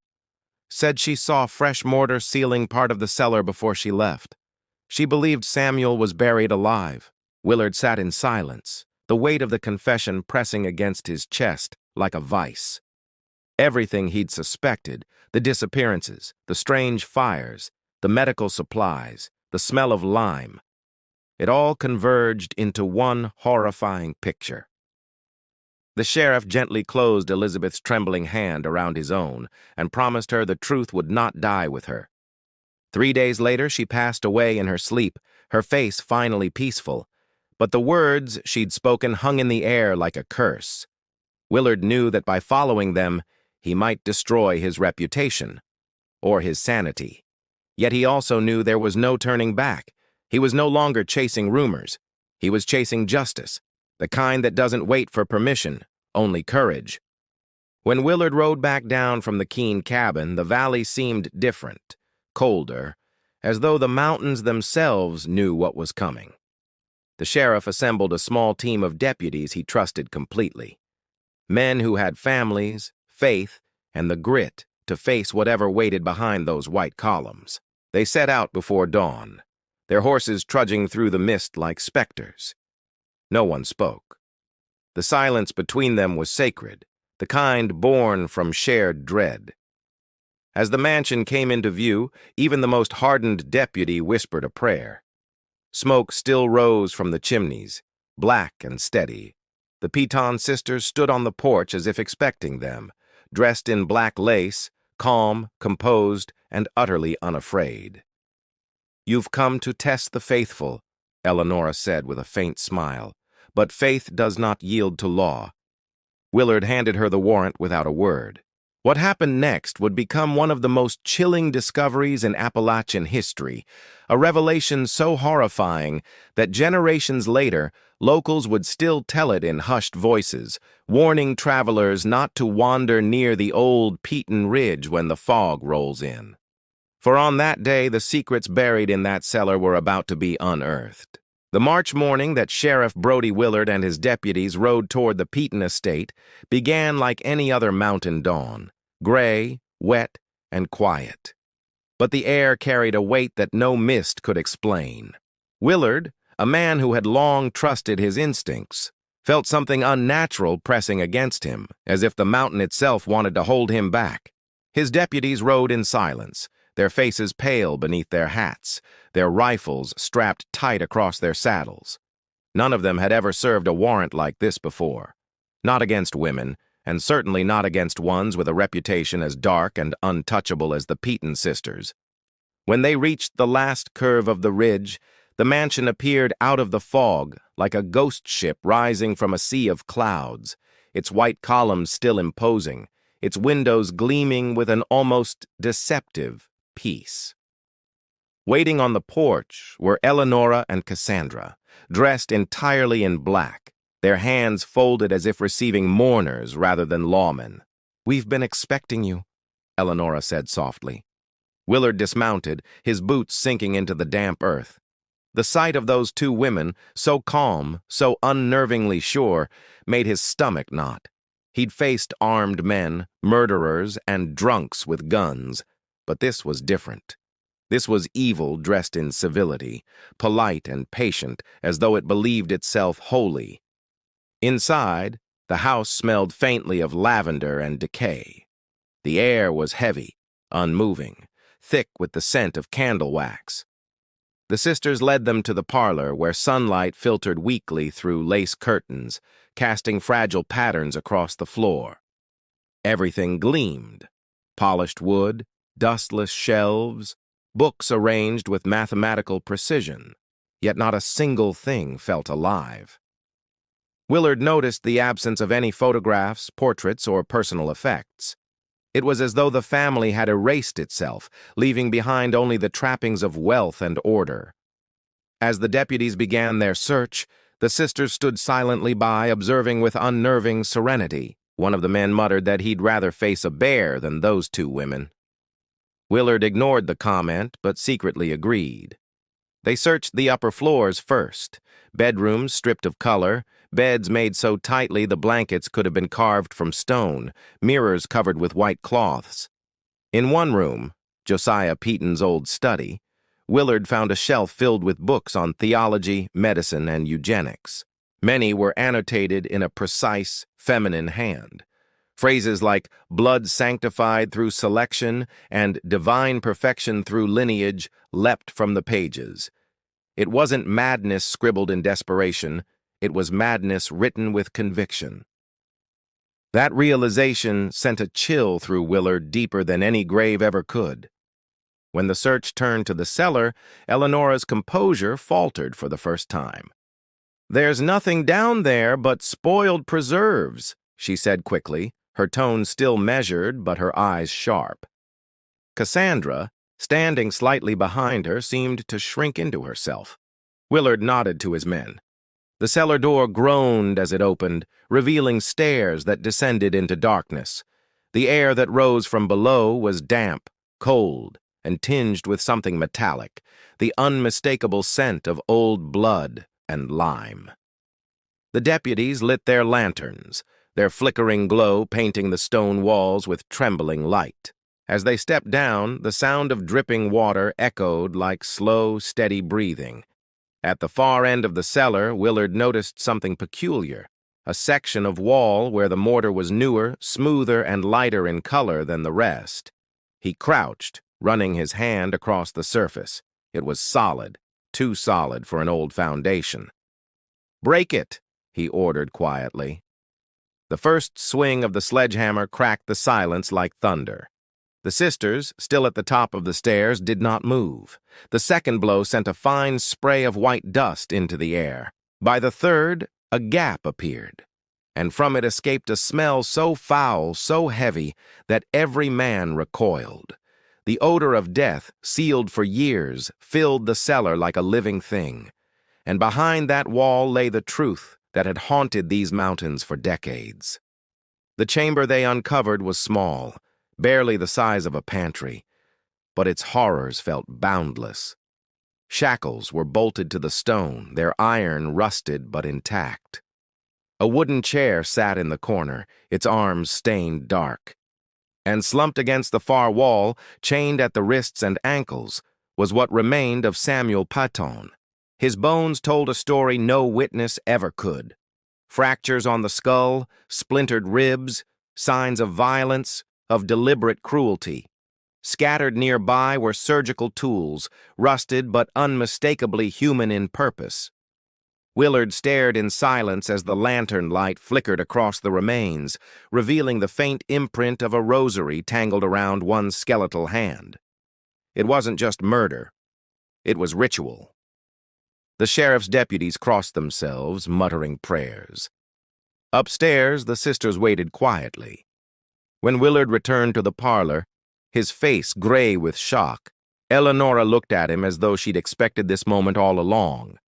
"Said she saw fresh mortar sealing part of the cellar before she left. She believed Samuel was buried alive." Willard sat in silence, the weight of the confession pressing against his chest like a vice. Everything he'd suspected, the disappearances, the strange fires, the medical supplies, the smell of lime, it all converged into one horrifying picture. The sheriff gently closed Elizabeth's trembling hand around his own and promised her the truth would not die with her. 3 days later, she passed away in her sleep, her face finally peaceful, but the words she'd spoken hung in the air like a curse. Willard knew that by following them, he might destroy his reputation, or his sanity. Yet he also knew there was no turning back. He was no longer chasing rumors. He was chasing justice, the kind that doesn't wait for permission, only courage. When Willard rode back down from the Keene cabin, the valley seemed different, colder, as though the mountains themselves knew what was coming. The sheriff assembled a small team of deputies he trusted completely. Men who had families, faith, and the grit to face whatever waited behind those white columns. They set out before dawn, their horses trudging through the mist like specters. No one spoke. The silence between them was sacred, the kind born from shared dread. As the mansion came into view, even the most hardened deputy whispered a prayer. Smoke still rose from the chimneys, black and steady. The Peton sisters stood on the porch as if expecting them, dressed in black lace, calm, composed, and utterly unafraid. "You've come to test the faithful," Elanora said with a faint smile, "but faith does not yield to law." Willard handed her the warrant without a word. What happened next would become one of the most chilling discoveries in Appalachian history, a revelation so horrifying that generations later, locals would still tell it in hushed voices, warning travelers not to wander near the old Peton Ridge when the fog rolls in. For on that day, the secrets buried in that cellar were about to be unearthed. The March morning that Sheriff Brody Willard and his deputies rode toward the Peton estate began like any other mountain dawn, gray, wet, and quiet. But the air carried a weight that no mist could explain. Willard, a man who had long trusted his instincts, felt something unnatural pressing against him, as if the mountain itself wanted to hold him back. His deputies rode in silence, their faces pale beneath their hats, their rifles strapped tight across their saddles. None of them had ever served a warrant like this before. Not against women, and certainly not against ones with a reputation as dark and untouchable as the Peton sisters. When they reached the last curve of the ridge, the mansion appeared out of the fog like a ghost ship rising from a sea of clouds, its white columns still imposing, its windows gleaming with an almost deceptive peace. Waiting on the porch were Elanora and Cassandra, dressed entirely in black, their hands folded as if receiving mourners rather than lawmen. "We've been expecting you," Elanora said softly. Willard dismounted, his boots sinking into the damp earth. The sight of those two women, so calm, so unnervingly sure, made his stomach knot. He'd faced armed men, murderers, and drunks with guns, but this was different. This was evil dressed in civility, polite and patient, as though it believed itself holy. Inside, the house smelled faintly of lavender and decay. The air was heavy, unmoving, thick with the scent of candle wax. The sisters led them to the parlor where sunlight filtered weakly through lace curtains, casting fragile patterns across the floor. Everything gleamed: polished wood, dustless shelves, books arranged with mathematical precision, yet not a single thing felt alive. Willard noticed the absence of any photographs, portraits, or personal effects. It was as though the family had erased itself, leaving behind only the trappings of wealth and order. As the deputies began their search, the sisters stood silently by, observing with unnerving serenity. One of the men muttered that he'd rather face a bear than those two women. Willard ignored the comment, but secretly agreed. They searched the upper floors first. Bedrooms stripped of color, beds made so tightly the blankets could have been carved from stone, mirrors covered with white cloths. In one room, Josiah Peton's old study, Willard found a shelf filled with books on theology, medicine, and eugenics. Many were annotated in a precise, feminine hand. Phrases like blood sanctified through selection and divine perfection through lineage leapt from the pages. It wasn't madness scribbled in desperation, it was madness written with conviction. That realization sent a chill through Willard deeper than any grave ever could. When the search turned to the cellar, Eleanor's composure faltered for the first time. "There's nothing down there but spoiled preserves," she said quickly, her tone still measured but her eyes sharp. Cassandra, standing slightly behind her, seemed to shrink into herself. Willard nodded to his men. The cellar door groaned as it opened, revealing stairs that descended into darkness. The air that rose from below was damp, cold, and tinged with something metallic, the unmistakable scent of old blood and lime. The deputies lit their lanterns, their flickering glow painting the stone walls with trembling light. As they stepped down, the sound of dripping water echoed like slow, steady breathing. At the far end of the cellar, Willard noticed something peculiar, a section of wall where the mortar was newer, smoother, and lighter in color than the rest. He crouched, running his hand across the surface. It was solid, too solid for an old foundation. "Break it," he ordered quietly. The first swing of the sledgehammer cracked the silence like thunder. The sisters, still at the top of the stairs, did not move. The second blow sent a fine spray of white dust into the air. By the third, a gap appeared, and from it escaped a smell so foul, so heavy, that every man recoiled. The odor of death, sealed for years, filled the cellar like a living thing. And behind that wall lay the truth that had haunted these mountains for decades. The chamber they uncovered was small, barely the size of a pantry, but its horrors felt boundless. Shackles were bolted to the stone, their iron rusted but intact. A wooden chair sat in the corner, its arms stained dark. And slumped against the far wall, chained at the wrists and ankles, was what remained of Samuel Peton. His bones told a story no witness ever could. Fractures on the skull, splintered ribs, signs of violence, of deliberate cruelty. Scattered nearby were surgical tools, rusted but unmistakably human in purpose. Willard stared in silence as the lantern light flickered across the remains, revealing the faint imprint of a rosary tangled around one skeletal hand. It wasn't just murder. It was ritual. The sheriff's deputies crossed themselves, muttering prayers. Upstairs, the sisters waited quietly. When Willard returned to the parlor, his face gray with shock, Elanora looked at him as though she'd expected this moment all along.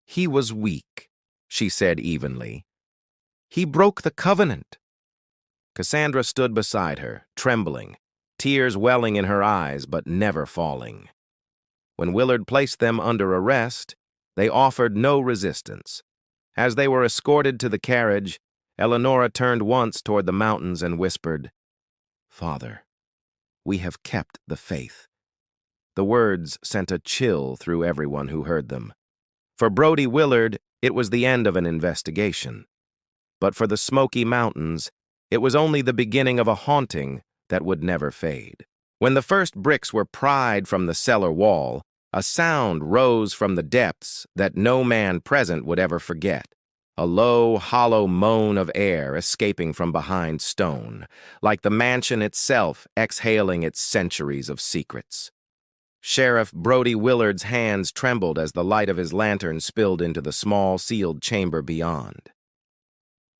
"He was weak," she said evenly. "He broke the covenant." Cassandra stood beside her, trembling, tears welling in her eyes but never falling. When Willard placed them under arrest, they offered no resistance. As they were escorted to the carriage, Elanora turned once toward the mountains and whispered, "Father, we have kept the faith." The words sent a chill through everyone who heard them. For Brody Willard, it was the end of an investigation. But for the Smoky Mountains, it was only the beginning of a haunting that would never fade. When the first bricks were pried from the cellar wall, a sound rose from the depths that no man present would ever forget. A low, hollow moan of air escaping from behind stone, like the mansion itself exhaling its centuries of secrets. Sheriff Brody Willard's hands trembled as the light of his lantern spilled into the small, sealed chamber beyond.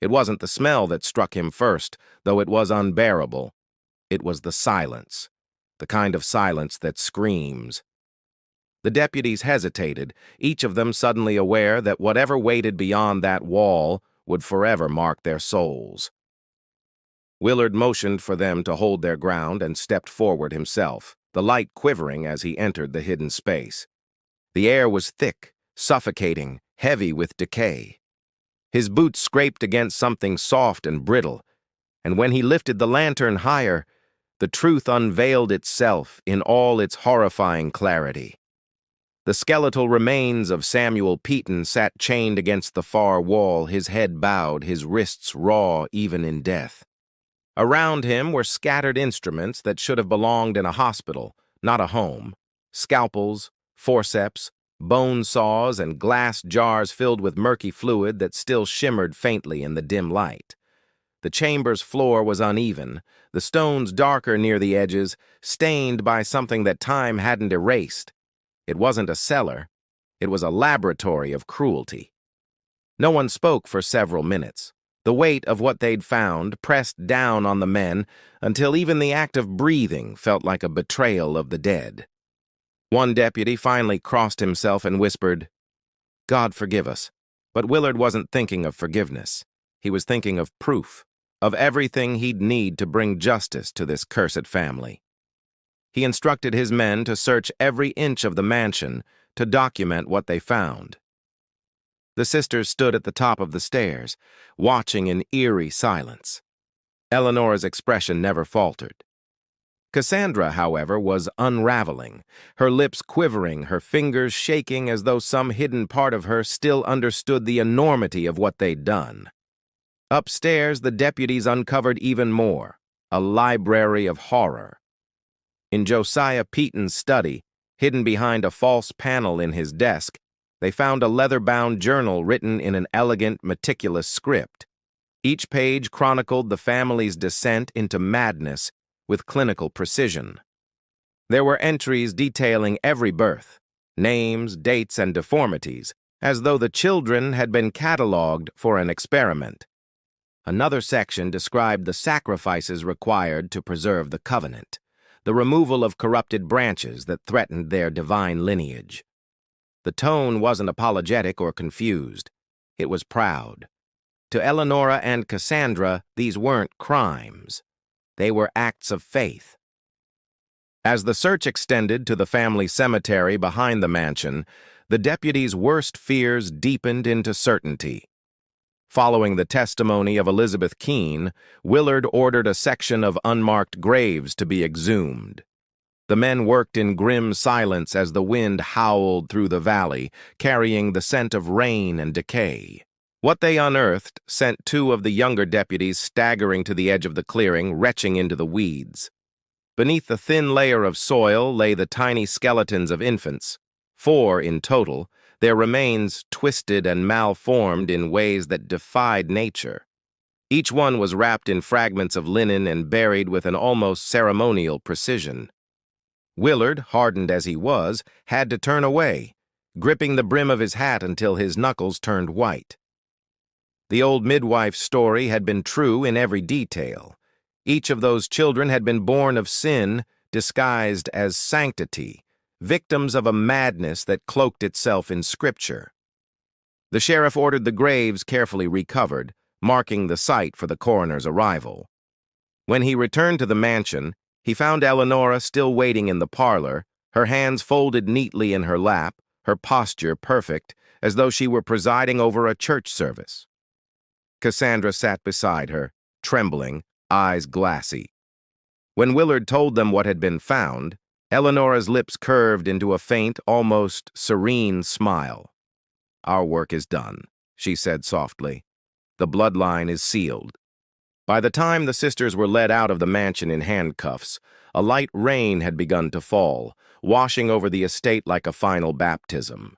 It wasn't the smell that struck him first, though it was unbearable. It was the silence, the kind of silence that screams. The deputies hesitated, each of them suddenly aware that whatever waited beyond that wall would forever mark their souls. Willard motioned for them to hold their ground and stepped forward himself, the light quivering as he entered the hidden space. The air was thick, suffocating, heavy with decay. His boots scraped against something soft and brittle, and when he lifted the lantern higher, the truth unveiled itself in all its horrifying clarity. The skeletal remains of Samuel Peton sat chained against the far wall, his head bowed, his wrists raw even in death. Around him were scattered instruments that should have belonged in a hospital, not a home. Scalpels, forceps, bone saws, and glass jars filled with murky fluid that still shimmered faintly in the dim light. The chamber's floor was uneven, the stones darker near the edges, stained by something that time hadn't erased. It wasn't a cellar. It was a laboratory of cruelty. No one spoke for several minutes. The weight of what they'd found pressed down on the men until even the act of breathing felt like a betrayal of the dead. One deputy finally crossed himself and whispered, "God forgive us." But Willard wasn't thinking of forgiveness. He was thinking of proof, of everything he'd need to bring justice to this cursed family. He instructed his men to search every inch of the mansion to document what they found. The sisters stood at the top of the stairs, watching in eerie silence. Eleanor's expression never faltered. Cassandra, however, was unraveling, her lips quivering, her fingers shaking as though some hidden part of her still understood the enormity of what they'd done. Upstairs, the deputies uncovered even more, a library of horror. In Josiah Peton's study, hidden behind a false panel in his desk, they found a leather-bound journal written in an elegant, meticulous script. Each page chronicled the family's descent into madness with clinical precision. There were entries detailing every birth, names, dates, and deformities, as though the children had been cataloged for an experiment. Another section described the sacrifices required to preserve the covenant, the removal of corrupted branches that threatened their divine lineage. The tone wasn't apologetic or confused. It was proud. To Elanora and Cassandra, these weren't crimes. They were acts of faith. As the search extended to the family cemetery behind the mansion, the deputies' worst fears deepened into certainty. Following the testimony of Elizabeth Keene, Willard ordered a section of unmarked graves to be exhumed. The men worked in grim silence as the wind howled through the valley, carrying the scent of rain and decay. What they unearthed sent two of the younger deputies staggering to the edge of the clearing, retching into the weeds. Beneath the thin layer of soil lay the tiny skeletons of infants, 4 in total, their remains twisted and malformed in ways that defied nature. Each one was wrapped in fragments of linen and buried with an almost ceremonial precision. Willard, hardened as he was, had to turn away, gripping the brim of his hat until his knuckles turned white. The old midwife's story had been true in every detail. Each of those children had been born of sin, disguised as sanctity, victims of a madness that cloaked itself in Scripture. The sheriff ordered the graves carefully recovered, marking the site for the coroner's arrival. When he returned to the mansion, he found Elanora still waiting in the parlor, her hands folded neatly in her lap, her posture perfect, as though she were presiding over a church service. Cassandra sat beside her, trembling, eyes glassy. When Willard told them what had been found, Eleanor's lips curved into a faint, almost serene smile. "Our work is done," she said softly. "The bloodline is sealed." By the time the sisters were led out of the mansion in handcuffs, a light rain had begun to fall, washing over the estate like a final baptism.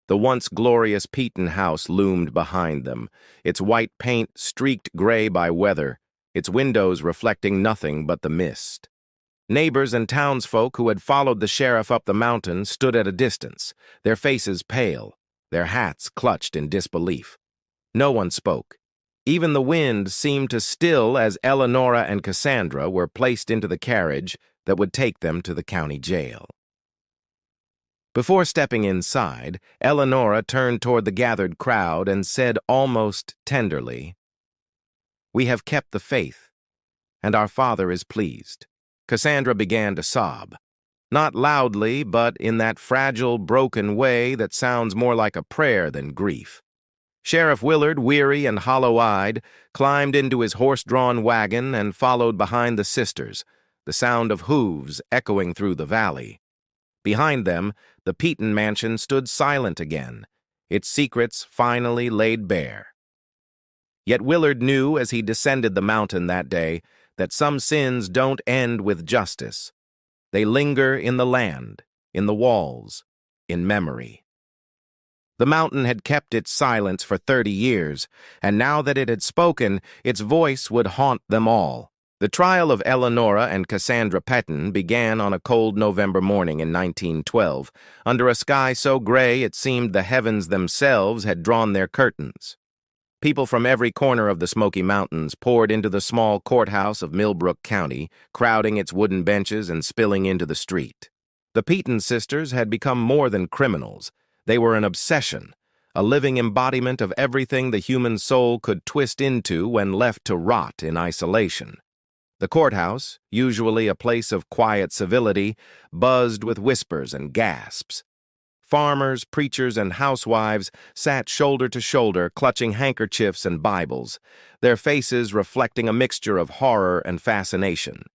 The once glorious Peton house loomed behind them, its white paint streaked gray by weather, its windows reflecting nothing but the mist. Neighbors and townsfolk who had followed the sheriff up the mountain stood at a distance, their faces pale, their hats clutched in disbelief. No one spoke. Even the wind seemed to still as Elanora and Cassandra were placed into the carriage that would take them to the county jail. Before stepping inside, Elanora turned toward the gathered crowd and said almost tenderly, "We have kept the faith. and our Father is pleased." Cassandra began to sob. Not loudly, but in that fragile, broken way that sounds more like a prayer than grief. Sheriff Willard, weary and hollow-eyed, climbed into his horse-drawn wagon and followed behind the sisters, the sound of hooves echoing through the valley. Behind them, the Peton mansion stood silent again, its secrets finally laid bare. Yet Willard knew as he descended the mountain that day that some sins don't end with justice. They linger in the land, in the walls, in memory. The mountain had kept its silence for 30 years, and now that it had spoken, its voice would haunt them all. The trial of Elanora and Cassandra Peton began on a cold November morning in 1912, under a sky so gray it seemed the heavens themselves had drawn their curtains. People from every corner of the Smoky Mountains poured into the small courthouse of Millbrook County, crowding its wooden benches and spilling into the street. The Peton sisters had become more than criminals. They were an obsession, a living embodiment of everything the human soul could twist into when left to rot in isolation. The courthouse, usually a place of quiet civility, buzzed with whispers and gasps. Farmers, preachers, and housewives sat shoulder to shoulder, clutching handkerchiefs and Bibles, their faces reflecting a mixture of horror and fascination.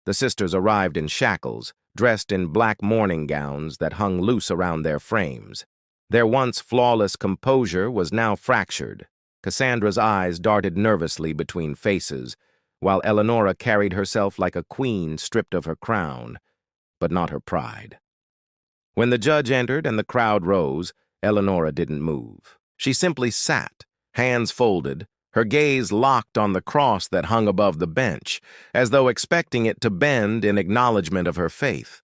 The sisters arrived in shackles, dressed in black mourning gowns that hung loose around their frames. Their once flawless composure was now fractured. Cassandra's eyes darted nervously between faces, while Elanora carried herself like a queen stripped of her crown, but not her pride. When the judge entered and the crowd rose, Elanora didn't move. She simply sat, hands folded, her gaze locked on the cross that hung above the bench, as though expecting it to bend in acknowledgement of her faith.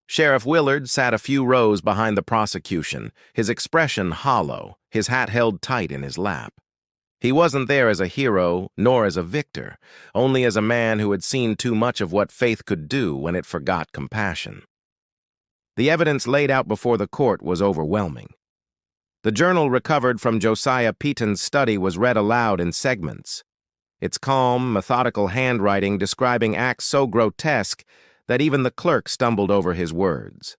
Sheriff Willard sat a few rows behind the prosecution, his expression hollow, his hat held tight in his lap. He wasn't there as a hero, nor as a victor, only as a man who had seen too much of what faith could do when it forgot compassion. The evidence laid out before the court was overwhelming. The journal recovered from Josiah Peton's study was read aloud in segments, its calm, methodical handwriting describing acts so grotesque that even the clerk stumbled over his words.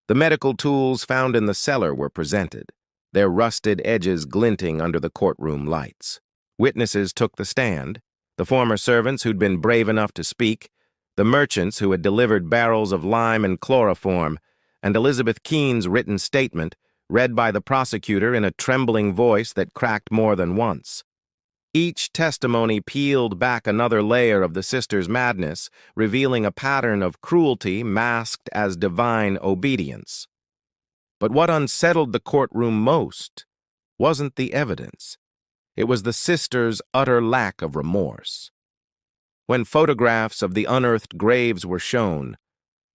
The medical tools found in the cellar were presented, their rusted edges glinting under the courtroom lights. Witnesses took the stand, the former servants who'd been brave enough to speak, the merchants who had delivered barrels of lime and chloroform, and Elizabeth Keene's written statement, read by the prosecutor in a trembling voice that cracked more than once. Each testimony peeled back another layer of the sisters' madness, revealing a pattern of cruelty masked as divine obedience. But what unsettled the courtroom most wasn't the evidence. It was the sisters' utter lack of remorse. When photographs of the unearthed graves were shown,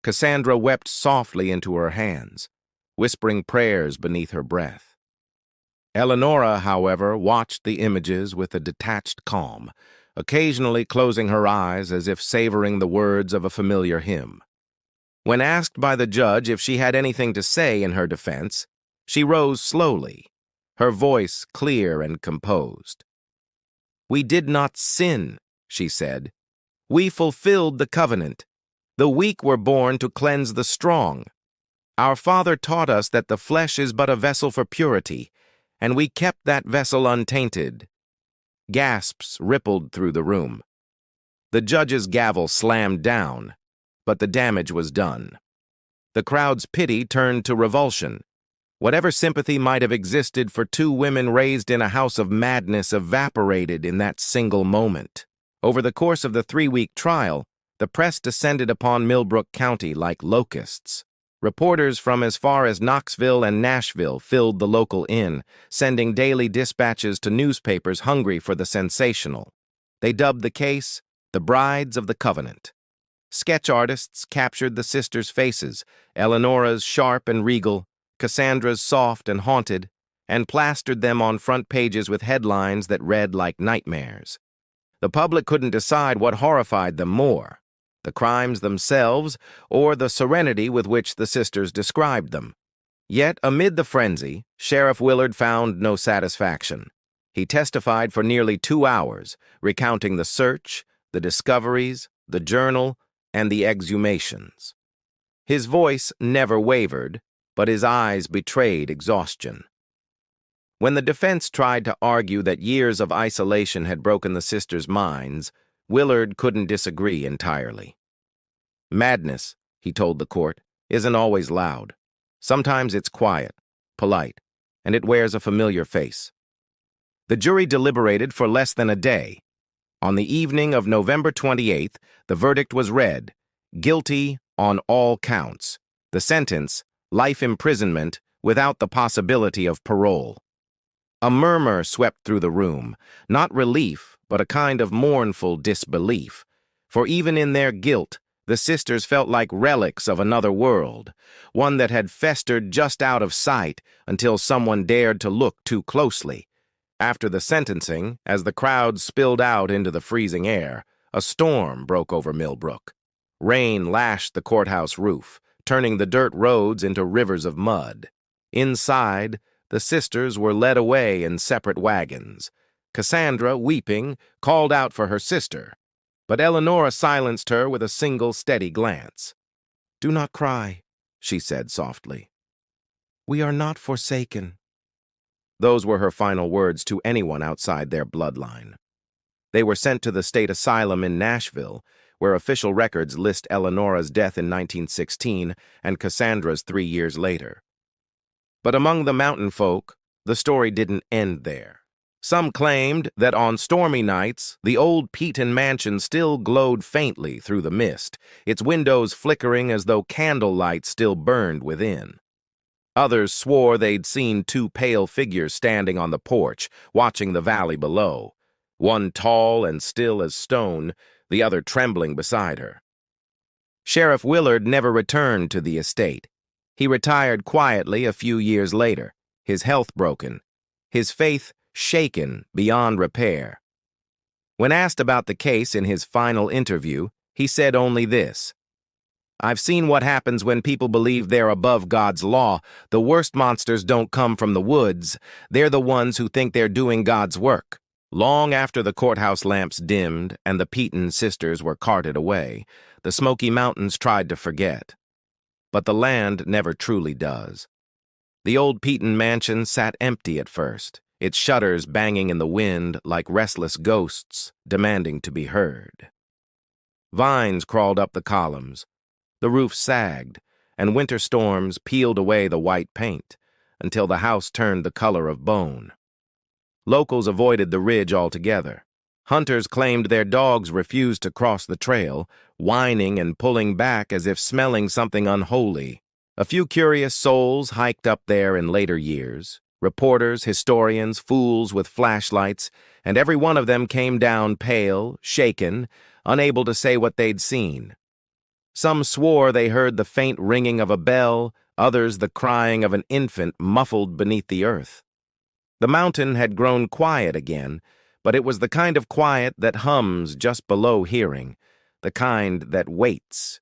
Cassandra wept softly into her hands, whispering prayers beneath her breath. Elanora, however, watched the images with a detached calm, occasionally closing her eyes as if savoring the words of a familiar hymn. When asked by the judge if she had anything to say in her defense, she rose slowly, her voice clear and composed. "We did not sin," she said. "We fulfilled the covenant. The weak were born to cleanse the strong. Our Father taught us that the flesh is but a vessel for purity, and we kept that vessel untainted." Gasps rippled through the room. The judge's gavel slammed down, but the damage was done. The crowd's pity turned to revulsion. Whatever sympathy might have existed for two women raised in a house of madness evaporated in that single moment. Over the course of the 3-week trial, the press descended upon Millbrook County like locusts. Reporters from as far as Knoxville and Nashville filled the local inn, sending daily dispatches to newspapers hungry for the sensational. They dubbed the case the Brides of the Covenant. Sketch artists captured the sisters' faces, Elanora's sharp and regal, Cassandra's soft and haunted, and plastered them on front pages with headlines that read like nightmares. The public couldn't decide what horrified them more, the crimes themselves or the serenity with which the sisters described them. Yet, amid the frenzy, Sheriff Willard found no satisfaction. He testified for nearly 2 hours, recounting the search, the discoveries, the journal, and the exhumations. His voice never wavered, but his eyes betrayed exhaustion. When the defense tried to argue that years of isolation had broken the sisters' minds, Willard couldn't disagree entirely. Madness, he told the court, isn't always loud. Sometimes it's quiet, polite, and it wears a familiar face. The jury deliberated for less than a day. On the evening of November 28th, the verdict was read, guilty on all counts. The sentence, life imprisonment without the possibility of parole. A murmur swept through the room, not relief, but a kind of mournful disbelief. For even in their guilt, the sisters felt like relics of another world, one that had festered just out of sight until someone dared to look too closely. After the sentencing, as the crowd spilled out into the freezing air, a storm broke over Millbrook. Rain lashed the courthouse roof, turning the dirt roads into rivers of mud. Inside, the sisters were led away in separate wagons. Cassandra, weeping, called out for her sister, but Elanora silenced her with a single steady glance. "Do not cry," she said softly. "We are not forsaken." Those were her final words to anyone outside their bloodline. They were sent to the state asylum in Nashville, where official records list Elanora's death in 1916 and Cassandra's 3 years later. But among the mountain folk, the story didn't end there. Some claimed that on stormy nights, the old Peton mansion still glowed faintly through the mist, its windows flickering as though candlelight still burned within. Others swore they'd seen 2 pale figures standing on the porch, watching the valley below, one tall and still as stone, the other trembling beside her. Sheriff Willard never returned to the estate. He retired quietly a few years later, his health broken, his faith shaken beyond repair. When asked about the case in his final interview, he said only this: "I've seen what happens when people believe they're above God's law. The worst monsters don't come from the woods. They're the ones who think they're doing God's work." Long after the courthouse lamps dimmed and the Peton sisters were carted away, the Smoky Mountains tried to forget. But the land never truly does. The old Peton mansion sat empty at first, its shutters banging in the wind like restless ghosts demanding to be heard. Vines crawled up the columns, the roof sagged, and winter storms peeled away the white paint until the house turned the color of bone. Locals avoided the ridge altogether. Hunters claimed their dogs refused to cross the trail, whining and pulling back as if smelling something unholy. A few curious souls hiked up there in later years, reporters, historians, fools with flashlights, and every one of them came down pale, shaken, unable to say what they'd seen. Some swore they heard the faint ringing of a bell, others the crying of an infant muffled beneath the earth. The mountain had grown quiet again, but it was the kind of quiet that hums just below hearing, the kind that waits.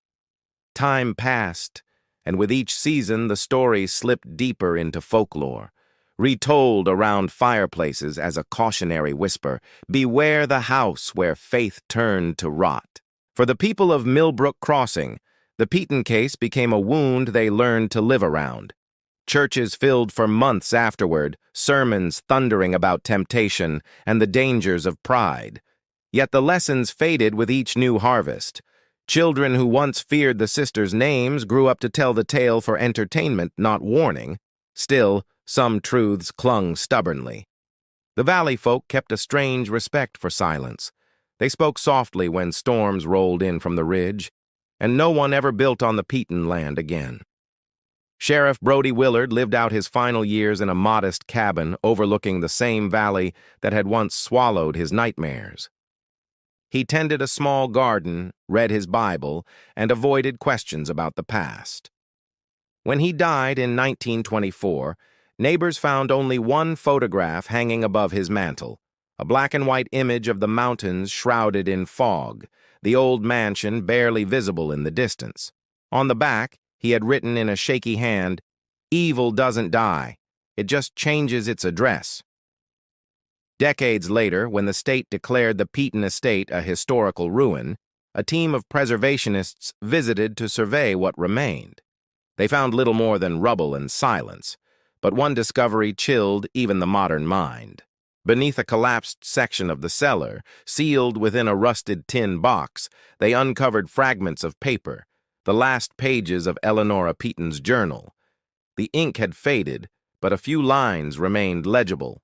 Time passed, and with each season the story slipped deeper into folklore, retold around fireplaces as a cautionary whisper, beware the house where faith turned to rot. For the people of Millbrook Crossing, the Peton case became a wound they learned to live around. Churches filled for months afterward, sermons thundering about temptation and the dangers of pride. Yet the lessons faded with each new harvest. Children who once feared the sisters' names grew up to tell the tale for entertainment, not warning. Still, some truths clung stubbornly. The valley folk kept a strange respect for silence. They spoke softly when storms rolled in from the ridge, and no one ever built on the Peton land again. Sheriff Brody Willard lived out his final years in a modest cabin overlooking the same valley that had once swallowed his nightmares. He tended a small garden, read his Bible, and avoided questions about the past. When he died in 1924, neighbors found only one photograph hanging above his mantel, a black-and-white image of the mountains shrouded in fog, the old mansion barely visible in the distance. On the back, he had written in a shaky hand, "Evil doesn't die. It just changes its address." Decades later, when the state declared the Peton estate a historical ruin, a team of preservationists visited to survey what remained. They found little more than rubble and silence, but one discovery chilled even the modern mind. Beneath a collapsed section of the cellar, sealed within a rusted tin box, they uncovered fragments of paper, the last pages of Elanora Peton's journal. The ink had faded, but a few lines remained legible.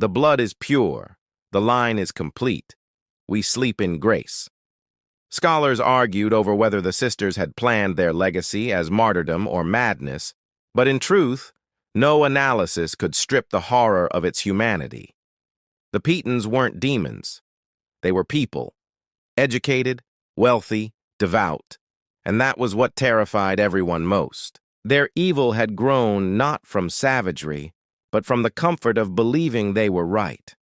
"The blood is pure. The line is complete. We sleep in grace." Scholars argued over whether the sisters had planned their legacy as martyrdom or madness, but in truth, no analysis could strip the horror of its humanity. The Petons weren't demons. They were people, educated, wealthy, devout, and that was what terrified everyone most. Their evil had grown not from savagery, but from the comfort of believing they were right.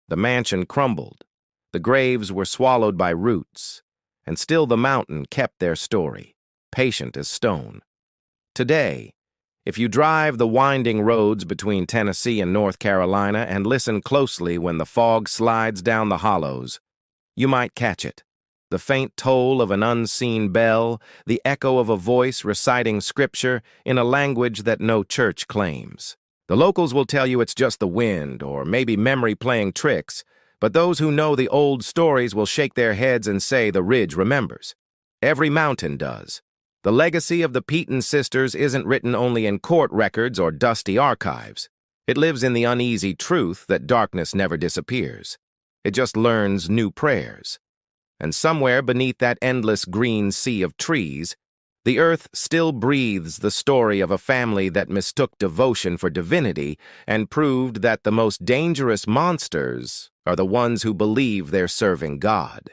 The mansion crumbled, the graves were swallowed by roots, and still the mountain kept their story, patient as stone. Today, if you drive the winding roads between Tennessee and North Carolina and listen closely when the fog slides down the hollows, you might catch it. The faint toll of an unseen bell, the echo of a voice reciting scripture in a language that no church claims. The locals will tell you it's just the wind or maybe memory playing tricks, but those who know the old stories will shake their heads and say the ridge remembers. Every mountain does. The legacy of the Peton sisters isn't written only in court records or dusty archives. It lives in the uneasy truth that darkness never disappears. It just learns new prayers. And somewhere beneath that endless green sea of trees, the earth still breathes the story of a family that mistook devotion for divinity and proved that the most dangerous monsters are the ones who believe they're serving God.